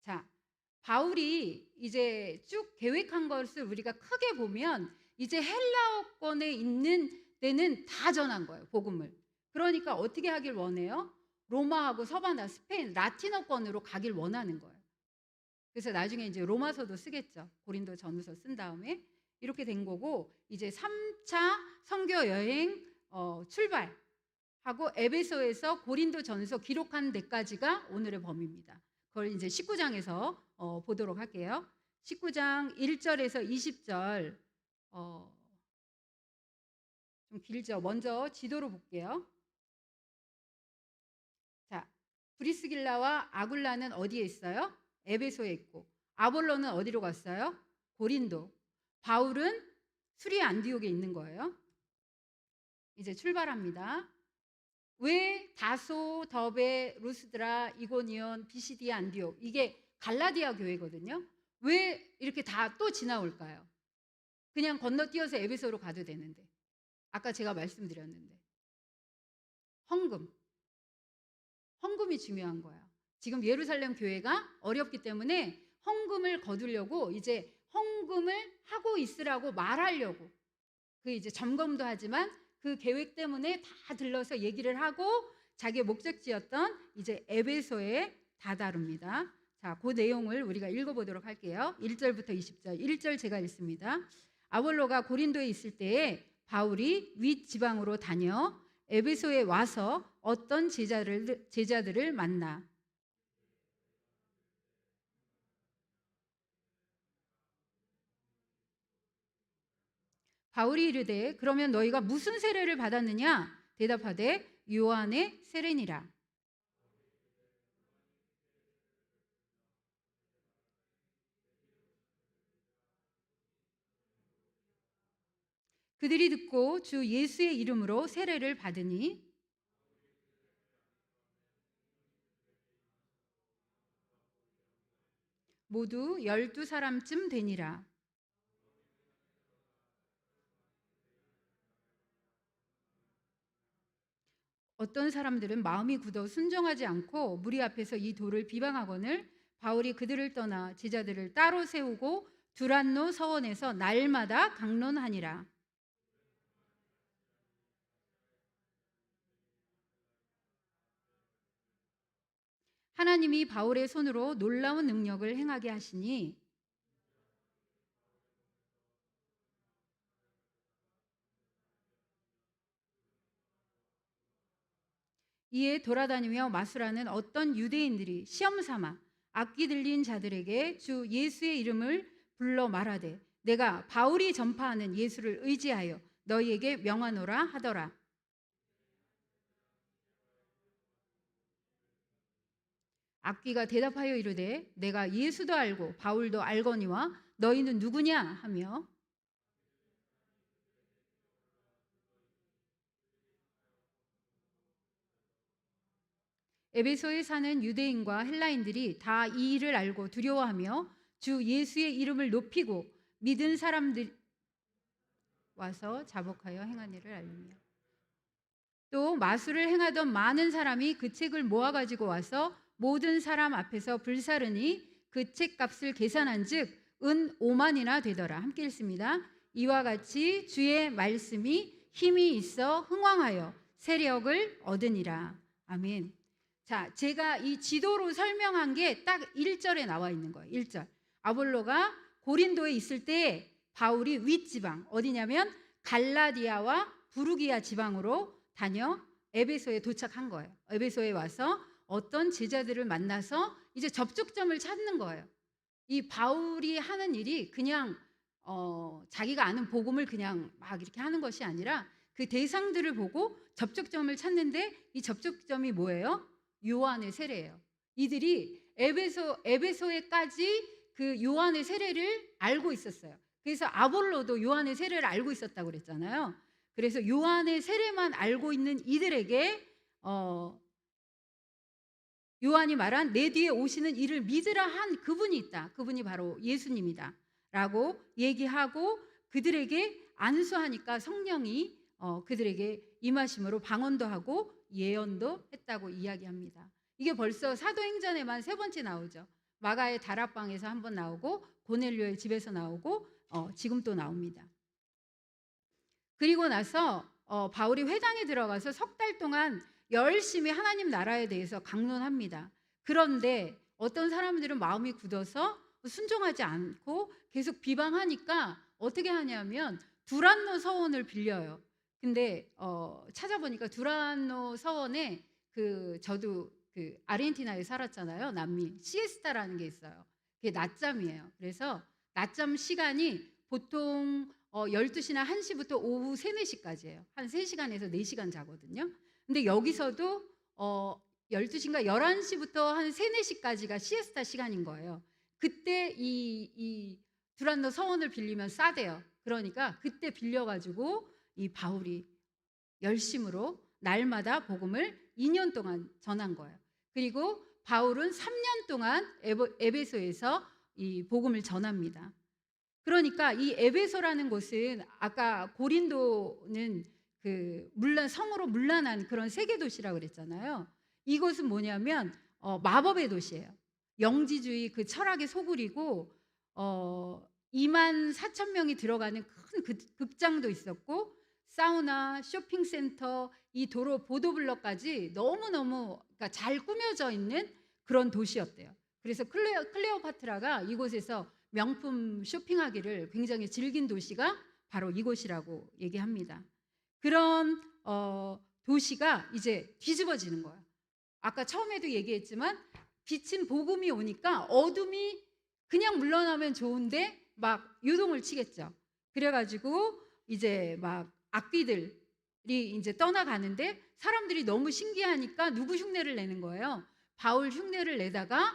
자, 바울이 이제 쭉 계획한 것을 우리가 크게 보면 이제 헬라어권에 있는 데는 다 전한 거예요, 복음을. 그러니까 어떻게 하길 원해요? 로마하고 서바나, 스페인, 라틴어권으로 가길 원하는 거예요. 그래서 나중에 이제 로마서도 쓰겠죠. 고린도 전후서 쓴 다음에 이렇게 된 거고, 이제 3차 선교 여행 출발하고 에베소에서 고린도 전서 기록한 데까지가 오늘의 범위입니다. 그걸 이제 19장에서 보도록 할게요. 19장 1절에서 20절 좀 길죠. 먼저 지도로 볼게요. 자, 브리스길라와 아굴라는 어디에 있어요? 에베소에 있고, 아볼로는 어디로 갔어요? 고린도. 바울은 수리 안디옥에 있는 거예요. 이제 출발합니다. 왜 다소, 더베, 루스드라, 이고니온, 비시디아, 안디옥, 이게 갈라디아 교회거든요. 왜 이렇게 다 또 지나올까요? 그냥 건너뛰어서 에베소로 가도 되는데. 아까 제가 말씀드렸는데 헌금이 중요한 거예요. 지금 예루살렘 교회가 어렵기 때문에 헌금을 거두려고 이제 헌금을 하고 있으라고 말하려고, 그 이제 점검도 하지만 그 계획 때문에 다 들러서 얘기를 하고 자기의 목적지였던 이제 에베소에 다다릅니다. 자, 그 내용을 우리가 읽어보도록 할게요. 1절부터 20절. 1절 제가 읽습니다. 아볼로가 고린도에 있을 때에 바울이 윗 지방으로 다녀 에베소에 와서 어떤 제자들을 만나. 바울이 이르되 그러면 너희가 무슨 세례를 받았느냐? 대답하되 요한의 세례니라. 그들이 듣고 주 예수의 이름으로 세례를 받으니 모두 12사람쯤 되니라. 어떤 사람들은 마음이 굳어 순종하지 않고 무리 앞에서 이 돌을 비방하거늘 바울이 그들을 떠나 제자들을 따로 세우고 두란노 서원에서 날마다 강론하니라. 하나님이 바울의 손으로 놀라운 능력을 행하게 하시니 이에 돌아다니며 마술하는 어떤 유대인들이 시험 삼아 악기 들린 자들에게 주 예수의 이름을 불러 말하되 내가 바울이 전파하는 예수를 의지하여 너희에게 명하노라 하더라. 악기가 대답하여 이르되 내가 예수도 알고 바울도 알거니와 너희는 누구냐 하며 에베소에 사는 유대인과 헬라인들이 다 이 일을 알고 두려워하며 주 예수의 이름을 높이고 믿은 사람들 와서 자복하여 행한 일을 알리며 또 마술을 행하던 많은 사람이 그 책을 모아 가지고 와서 모든 사람 앞에서 불사르니 그 책값을 계산한즉 은 5만이나 되더라. 함께 읽습니다. 이와 같이 주의 말씀이 힘이 있어 흥왕하여 세력을 얻으니라. 아멘. 자, 제가 이 지도로 설명한 게 딱 1절에 나와 있는 거예요. 1절. 아볼로가 고린도에 있을 때 바울이 윗지방 어디냐면 갈라디아와 부르기아 지방으로 다녀 에베소에 도착한 거예요. 에베소에 와서 어떤 제자들을 만나서 이제 접촉점을 찾는 거예요. 이 바울이 하는 일이 그냥 자기가 아는 복음을 그냥 막 이렇게 하는 것이 아니라 그 대상들을 보고 접촉점을 찾는데 이 접촉점이 뭐예요? 요한의 세례예요. 이들이 에베소에까지 그 요한의 세례를 알고 있었어요. 그래서 아볼로도 요한의 세례를 알고 있었다고 그랬잖아요. 그래서 요한의 세례만 알고 있는 이들에게 요한이 말한 내 뒤에 오시는 이를 믿으라 한 그분이 있다. 그분이 바로 예수님이다 라고 얘기하고 그들에게 안수하니까 성령이 그들에게 임하심으로 방언도 하고 예언도 했다고 이야기합니다. 이게 벌써 사도행전에만 3번째 나오죠. 마가의 다락방에서 한 번 나오고 고넬료의 집에서 나오고 지금 또 나옵니다. 그리고 나서 바울이 회당에 들어가서 3달 동안 열심히 하나님 나라에 대해서 강론합니다. 그런데 어떤 사람들은 마음이 굳어서 순종하지 않고 계속 비방하니까 어떻게 하냐면 두란노 서원을 빌려요. 근데 찾아보니까 두란노 서원에 저도 아르헨티나에 살았잖아요. 남미 시에스타라는 게 있어요. 그게 낮잠이에요. 그래서 낮잠 시간이 보통 12시나 1시부터 오후 3, 4시까지예요. 한 3시간에서 4시간 자거든요. 근데 여기서도 12시인가 11시부터 한 3, 4시까지가 시에스타 시간인 거예요. 그때 이 두란노 서원을 빌리면 싸대요. 그러니까 그때 빌려가지고 이 바울이 열심으로 날마다 복음을 2년 동안 전한 거예요. 그리고 바울은 3년 동안 에베소에서 이 복음을 전합니다. 그러니까 이 에베소라는 곳은 아까 고린도는 물론 성으로 문란한 그런 세계 도시라고 그랬잖아요. 이곳은 뭐냐면 마법의 도시예요. 영지주의 그 철학의 소굴이고 2만 4천 명이 들어가는 큰 극장도 있었고 사우나, 쇼핑센터, 이 도로 보도블럭까지 너무너무 그러니까 잘 꾸며져 있는 그런 도시였대요. 그래서 클레오파트라가 이곳에서 명품 쇼핑하기를 굉장히 즐긴 도시가 바로 이곳이라고 얘기합니다. 그런 도시가 이제 뒤집어지는 거예요. 아까 처음에도 얘기했지만 빛은 복음이 오니까 어둠이 그냥 물러나면 좋은데 막 요동을 치겠죠. 그래가지고 이제 막 악귀들이 이제 떠나가는데 사람들이 너무 신기하니까 누구 흉내를 내는 거예요? 바울 흉내를 내다가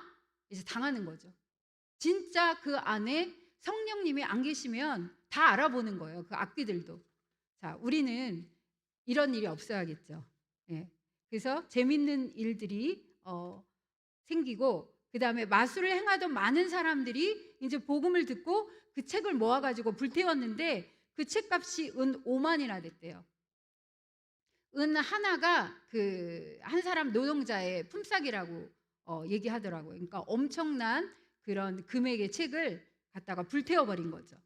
이제 당하는 거죠. 진짜 그 안에 성령님이 안 계시면 다 알아보는 거예요. 그 악귀들도. 자, 우리는 이런 일이 없어야겠죠. 예. 그래서 재밌는 일들이 생기고 그 다음에 마술을 행하던 많은 사람들이 이제 복음을 듣고 그 책을 모아가지고 불태웠는데 그 책값이 은 5만이나 됐대요. 은 하나가 그 한 사람 노동자의 품삯이라고 얘기하더라고요. 그러니까 엄청난 그런 금액의 책을 갖다가 불태워 버린 거죠.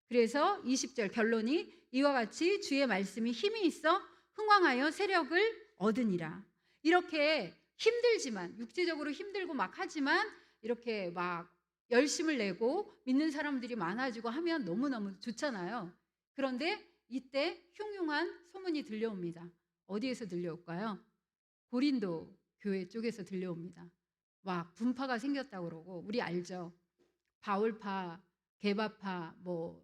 그래서 20절 결론이 이와 같이 주의 말씀이 힘이 있어 흥왕하여 세력을 얻으니라. 이렇게 힘들지만 육체적으로 힘들고 막 하지만 이렇게 막 열심을 내고 믿는 사람들이 많아지고 하면 너무너무 좋잖아요. 그런데 이때 흉흉한 소문이 들려옵니다. 어디에서 들려올까요? 고린도 교회 쪽에서 들려옵니다. 막 분파가 생겼다고 그러고 우리 알죠? 바울파, 게바파, 뭐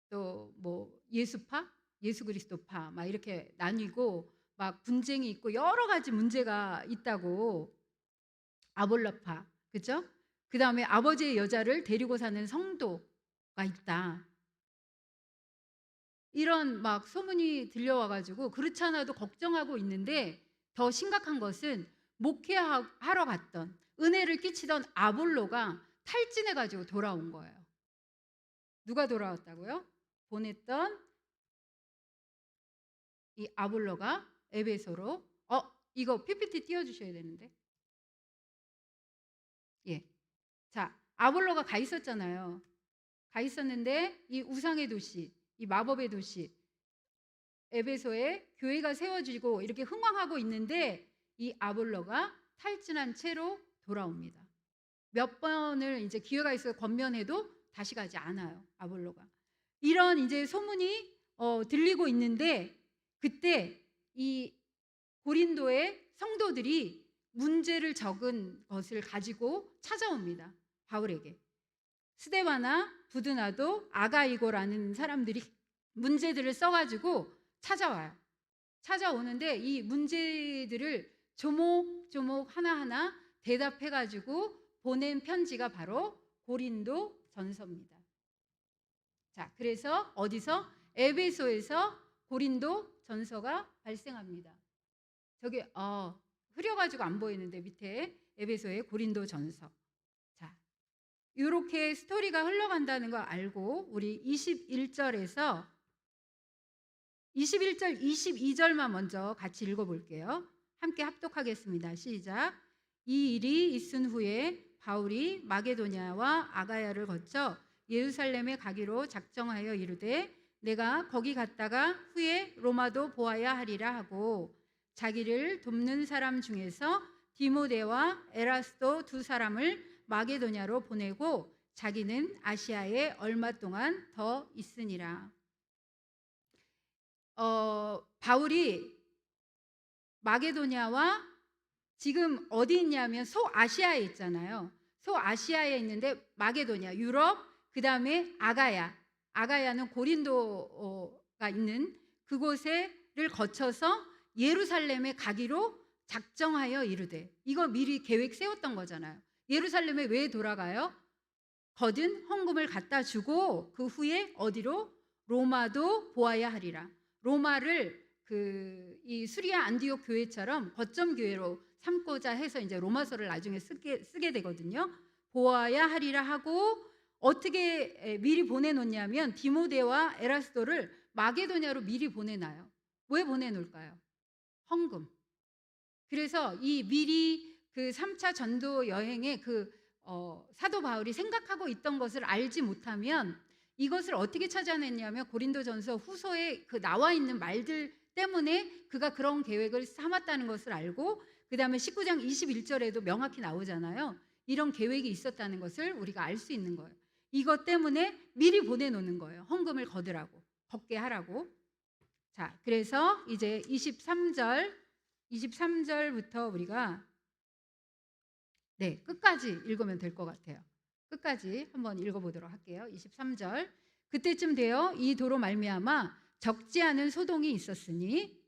또 뭐 예수파, 예수 그리스도파 막 이렇게 나뉘고 막 분쟁이 있고 여러 가지 문제가 있다고 아볼라파, 그죠? 그 다음에 아버지의 여자를 데리고 사는 성도가 있다. 이런 막 소문이 들려와가지고 그렇지 않아도 걱정하고 있는데 더 심각한 것은 목회하러 갔던 은혜를 끼치던 아볼로가 탈진해가지고 돌아온 거예요. 누가 돌아왔다고요? 보냈던 이 아볼로가 에베소로 이거 PPT 띄워주셔야 되는데 예. 자, 아볼로가 가 있었잖아요. 가 있었는데 이 우상의 도시, 이 마법의 도시 에베소에 교회가 세워지고 이렇게 흥왕하고 있는데 이 아볼로가 탈진한 채로 돌아옵니다. 몇 번을 이제 기회가 있어 권면해도 다시 가지 않아요. 아볼로가. 이런 이제 소문이 들리고 있는데 그때 이 고린도의 성도들이 문제를 적은 것을 가지고 찾아옵니다. 바울에게. 스데바나 부드나도 아가이고라는 사람들이 문제들을 써가지고 찾아와요. 찾아오는데 이 문제들을 조목조목 하나하나 대답해가지고 보낸 편지가 바로 고린도 전서입니다. 자, 그래서 어디서? 에베소에서 고린도 전서가 발생합니다. 저기 흐려가지고 안 보이는데 밑에 에베소의 고린도 전서. 자, 이렇게 스토리가 흘러간다는 거 알고 우리 21절에서 21절, 22절만 먼저 같이 읽어볼게요. 함께 합독하겠습니다. 시작. 이 일이 있은 후에 바울이 마게도냐와 아가야를 거쳐 예루살렘에 가기로 작정하여 이르되 내가 거기 갔다가 후에 로마도 보아야 하리라 하고 자기를 돕는 사람 중에서 디모데와 에라스도 두 사람을 마게도냐로 보내고 자기는 아시아에 얼마 동안 더 있으니라. 바울이 마게도냐와 지금 어디 있냐면 소아시아에 있잖아요. 소아시아에 있는데 마게도냐, 유럽, 그 다음에 아가야는 고린도가 있는 그곳을 거쳐서 예루살렘에 가기로 작정하여 이르되 이거 미리 계획 세웠던 거잖아요. 예루살렘에 왜 돌아가요? 거둔 헌금을 갖다 주고 그 후에 어디로? 로마도 보아야 하리라. 로마를 이 수리아 안디옥 교회처럼 거점 교회로 삼고자 해서 이제 로마서를 나중에 쓰게 되거든요. 보아야 하리라 하고 어떻게 미리 보내놓냐면 디모데와 에라스도를 마게도냐로 미리 보내놔요. 왜 보내놓을까요? 헌금. 그래서 이 미리 그 3차 전도 여행에 사도 바울이 생각하고 있던 것을 알지 못하면 이것을 어떻게 찾아냈냐면 고린도전서 후서에 나와 있는 말들 때문에 그가 그런 계획을 삼았다는 것을 알고 그 다음에 19장 21절에도 명확히 나오잖아요. 이런 계획이 있었다는 것을 우리가 알 수 있는 거예요. 이것 때문에 미리 보내놓는 거예요. 헌금을 걷게 하라고. 자, 그래서 이제 23절부터 우리가 끝까지 읽으면 될 것 같아요. 끝까지 한번 읽어보도록 할게요. 23절. 그때쯤 되어 이 도로 말미암아 적지 않은 소동이 있었으니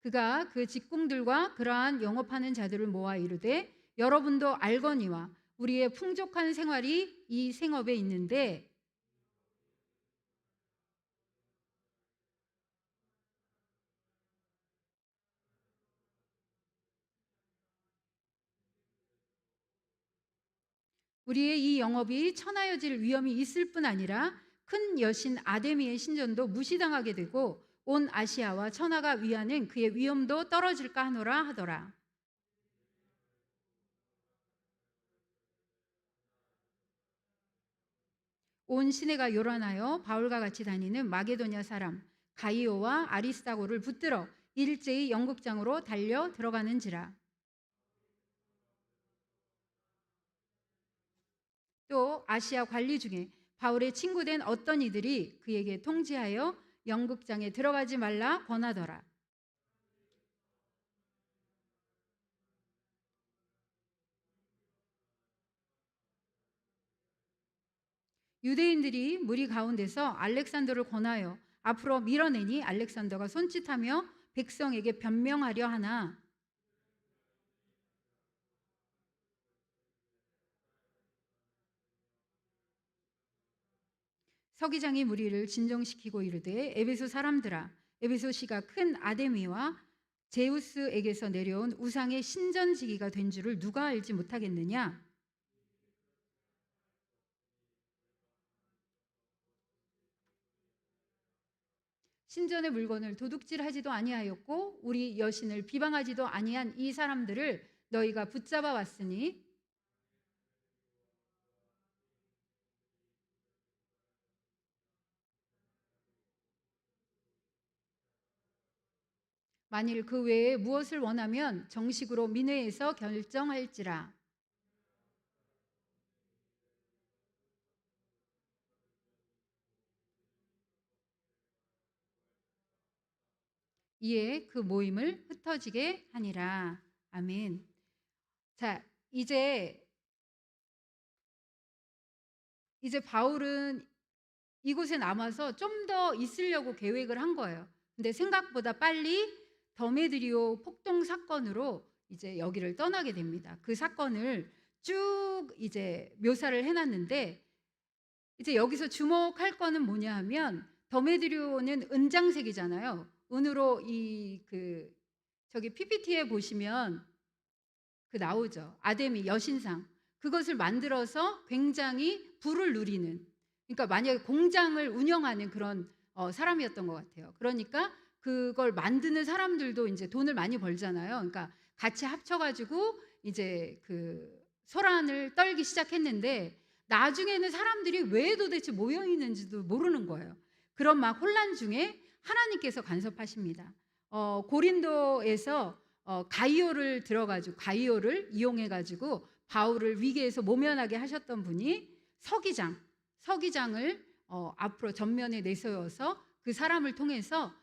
그가 그 직공들과 그러한 영업하는 자들을 모아 이르되 여러분도 알거니와 우리의 풍족한 생활이 이 생업에 있는데 우리의 이 영업이 천하여질 위험이 있을 뿐 아니라 큰 여신 아데미의 신전도 무시당하게 되고 온 아시아와 천하가 위하는 그의 위엄도 떨어질까 하노라 하더라. 온 시내가 요란하여 바울과 같이 다니는 마게도냐 사람 가이오와 아리스다고를 붙들어 일제히 연극장으로 달려 들어가는지라. 또 아시아 관리 중에 바울의 친구된 어떤 이들이 그에게 통지하여 연극장에 들어가지 말라 권하더라. 유대인들이 무리 가운데서 알렉산더를 권하여 앞으로 밀어내니 알렉산더가 손짓하며 백성에게 변명하려 하나 서기장이 무리를 진정시키고 이르되 에베소 사람들아 에베소시가 큰 아데미와 제우스에게서 내려온 우상의 신전지기가 된 줄을 누가 알지 못하겠느냐. 신전의 물건을 도둑질하지도 아니하였고 우리 여신을 비방하지도 아니한 이 사람들을 너희가 붙잡아 왔으니 만일 그 외에 무엇을 원하면 정식으로 민회에서 결정할지라. 이에 그 모임을 흩어지게 하니라. 아멘. 자, 이제 바울은 이곳에 남아서 좀 더 있으려고 계획을 한 거예요. 근데 생각보다 빨리 더메드리오 폭동 사건으로 이제 여기를 떠나게 됩니다. 그 사건을 쭉 이제 묘사를 해놨는데 이제 여기서 주목할 거는 뭐냐 하면 더메드리오는 은장색이잖아요. 은으로 저기 PPT에 보시면 그 나오죠. 아데미 여신상. 그것을 만들어서 굉장히 부를 누리는, 그러니까 만약에 공장을 운영하는 그런 사람이었던 것 같아요. 그러니까 그걸 만드는 사람들도 이제 돈을 많이 벌잖아요. 그러니까 같이 합쳐가지고 이제 그 소란을 떨기 시작했는데 나중에는 사람들이 왜 도대체 모여 있는지도 모르는 거예요. 그런 막 혼란 중에 하나님께서 간섭하십니다. 고린도에서 가이오를 들어가지고 가이오를 이용해가지고 바울을 위기에서 모면하게 하셨던 분이 서기장을 앞으로 전면에 내세워서 그 사람을 통해서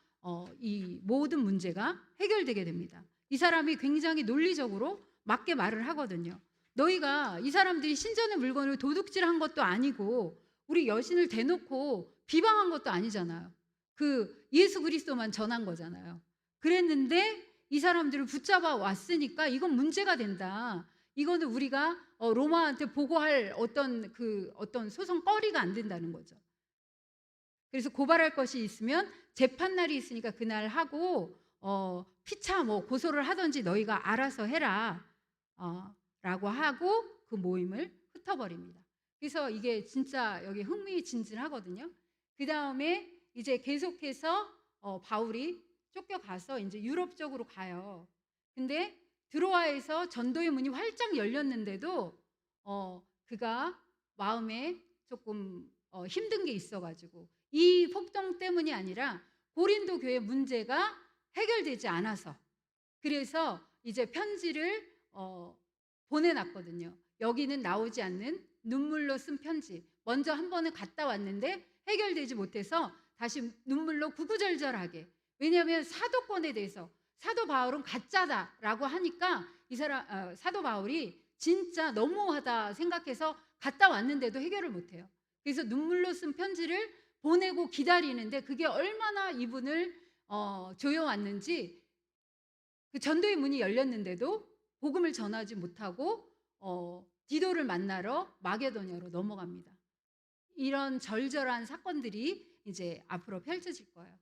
이 모든 문제가 해결되게 됩니다. 이 사람이 굉장히 논리적으로 맞게 말을 하거든요. 너희가 이 사람들이 신전의 물건을 도둑질한 것도 아니고 우리 여신을 대놓고 비방한 것도 아니잖아요. 그 예수 그리스도만 전한 거잖아요. 그랬는데 이 사람들을 붙잡아 왔으니까 이건 문제가 된다. 이거는 우리가 로마한테 보고할 어떤 소송거리가 안 된다는 거죠. 그래서 고발할 것이 있으면 재판날이 있으니까 그날 하고 피차 뭐 고소를 하든지 너희가 알아서 해라 라고 하고 그 모임을 흩어버립니다. 그래서 이게 진짜 여기 흥미진진하거든요. 그 다음에 이제 계속해서 바울이 쫓겨가서 이제 유럽 쪽으로 가요. 근데 드로아에서 전도의 문이 활짝 열렸는데도 그가 마음에 조금 힘든 게 있어가지고 이 폭동 때문이 아니라 고린도 교회 문제가 해결되지 않아서 그래서 이제 편지를 보내놨거든요. 여기는 나오지 않는 눈물로 쓴 편지. 먼저 한 번은 갔다 왔는데 해결되지 못해서 다시 눈물로 구구절절하게. 왜냐하면 사도권에 대해서 사도 바울은 가짜다라고 하니까 이 사람 사도 바울이 진짜 너무하다 생각해서 갔다 왔는데도 해결을 못해요. 그래서 눈물로 쓴 편지를 보내고 기다리는데 그게 얼마나 이분을 조여왔는지 그 전도의 문이 열렸는데도 복음을 전하지 못하고 디도를 만나러 마게도냐로 넘어갑니다. 이런 절절한 사건들이 이제 앞으로 펼쳐질 거예요.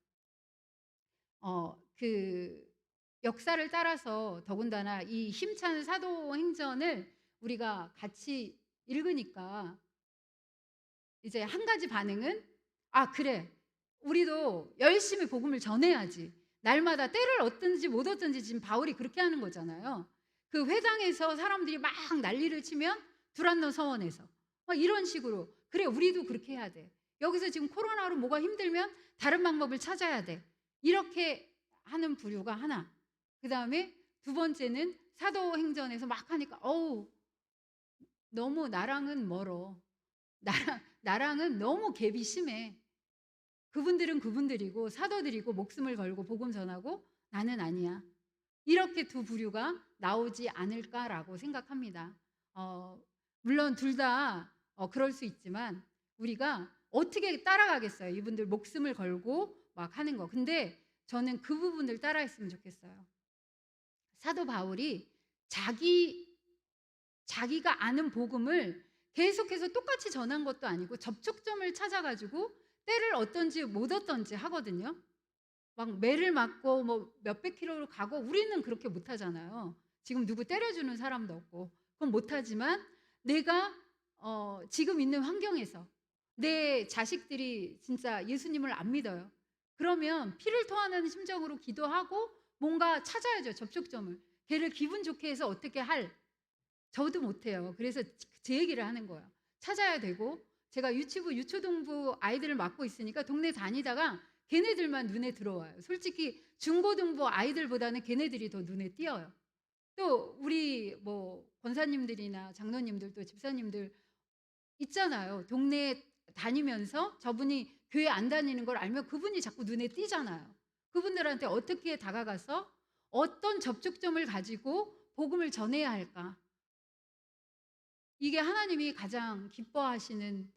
그 역사를 따라서 더군다나 이 힘찬 사도행전을 우리가 같이 읽으니까 이제 한 가지 반응은 '아 그래. 우리도 열심히 복음을 전해야지.' 날마다 때를 얻든지 못 얻든지 지금 바울이 그렇게 하는 거잖아요. 그 회당에서 사람들이 막 난리를 치면 두란노 서원에서 막 이런 식으로 '그래 우리도 그렇게 해야 돼. 여기서 지금 코로나로 뭐가 힘들면 다른 방법을 찾아야 돼.' 이렇게 하는 부류가 하나. 그다음에 두 번째는 사도행전에서 막 하니까 어우 너무 나랑은 멀어. 나랑은 너무 갭이 심해. 그분들은 그분들이고 사도들이고 목숨을 걸고 복음 전하고 나는 아니야. 이렇게 두 부류가 나오지 않을까라고 생각합니다. 물론 둘 다 그럴 수 있지만 우리가 어떻게 따라가겠어요. 이분들 목숨을 걸고 막 하는 거. 근데 저는 그 부분을 따라했으면 좋겠어요. 사도 바울이 자기가 아는 복음을 계속해서 똑같이 전한 것도 아니고 접촉점을 찾아 가지고 때를 얻든지 못 얻든지 하거든요. 막 매를 맞고 뭐 몇백 킬로를 가고 우리는 그렇게 못 하잖아요. 지금 누구 때려주는 사람도 없고. 그건 못 하지만 내가 지금 있는 환경에서 내 자식들이 진짜 예수님을 안 믿어요. 그러면 피를 토하는 심정으로 기도하고 뭔가 찾아야죠, 접촉점을. 걔를 기분 좋게 해서 어떻게 할. 저도 못해요. 그래서 제 얘기를 하는 거예요. 찾아야 되고 제가 유치부 유초등부 아이들을 맡고 있으니까 동네 다니다가 걔네들만 눈에 들어와요. 솔직히 중고등부 아이들보다는 걔네들이 더 눈에 띄어요. 또 우리 뭐 권사님들이나 장로님들 또 집사님들 있잖아요. 동네에 다니면서 저분이 교회 안 다니는 걸 알면 그분이 자꾸 눈에 띄잖아요. 그분들한테 어떻게 다가가서 어떤 접촉점을 가지고 복음을 전해야 할까? 이게 하나님이 가장 기뻐하시는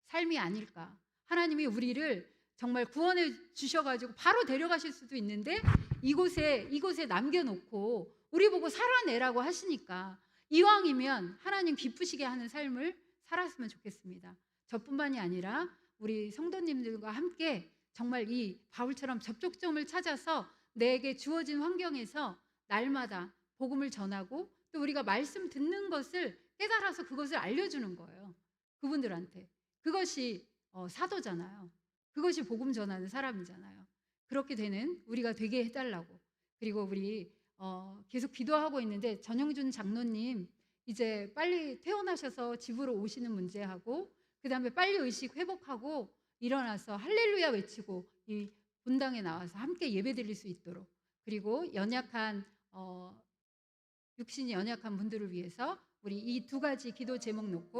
삶이 아닐까. 하나님이 우리를 정말 구원해 주셔 가지고 바로 데려가실 수도 있는데 이곳에 남겨 놓고 우리 보고 살아내라고 하시니까 이왕이면 하나님 기쁘시게 하는 삶을 살았으면 좋겠습니다. 저뿐만이 아니라 우리 성도님들과 함께 정말 이 바울처럼 접촉점을 찾아서 내게 주어진 환경에서 날마다 복음을 전하고 또 우리가 말씀 듣는 것을 깨달아서 그것을 알려주는 거예요. 그분들한테. 그것이 사도잖아요. 그것이 복음 전하는 사람이잖아요. 그렇게 되는 우리가 되게 해달라고. 그리고 우리 계속 기도하고 있는데 전영준 장로님 이제 빨리 퇴원하셔서 집으로 오시는 문제하고 그 다음에 빨리 의식 회복하고 일어나서 할렐루야 외치고 이 본당에 나와서 함께 예배 드릴 수 있도록 그리고 연약한 육신이 연약한 분들을 위해서 우리 이 두 가지 기도 제목 놓고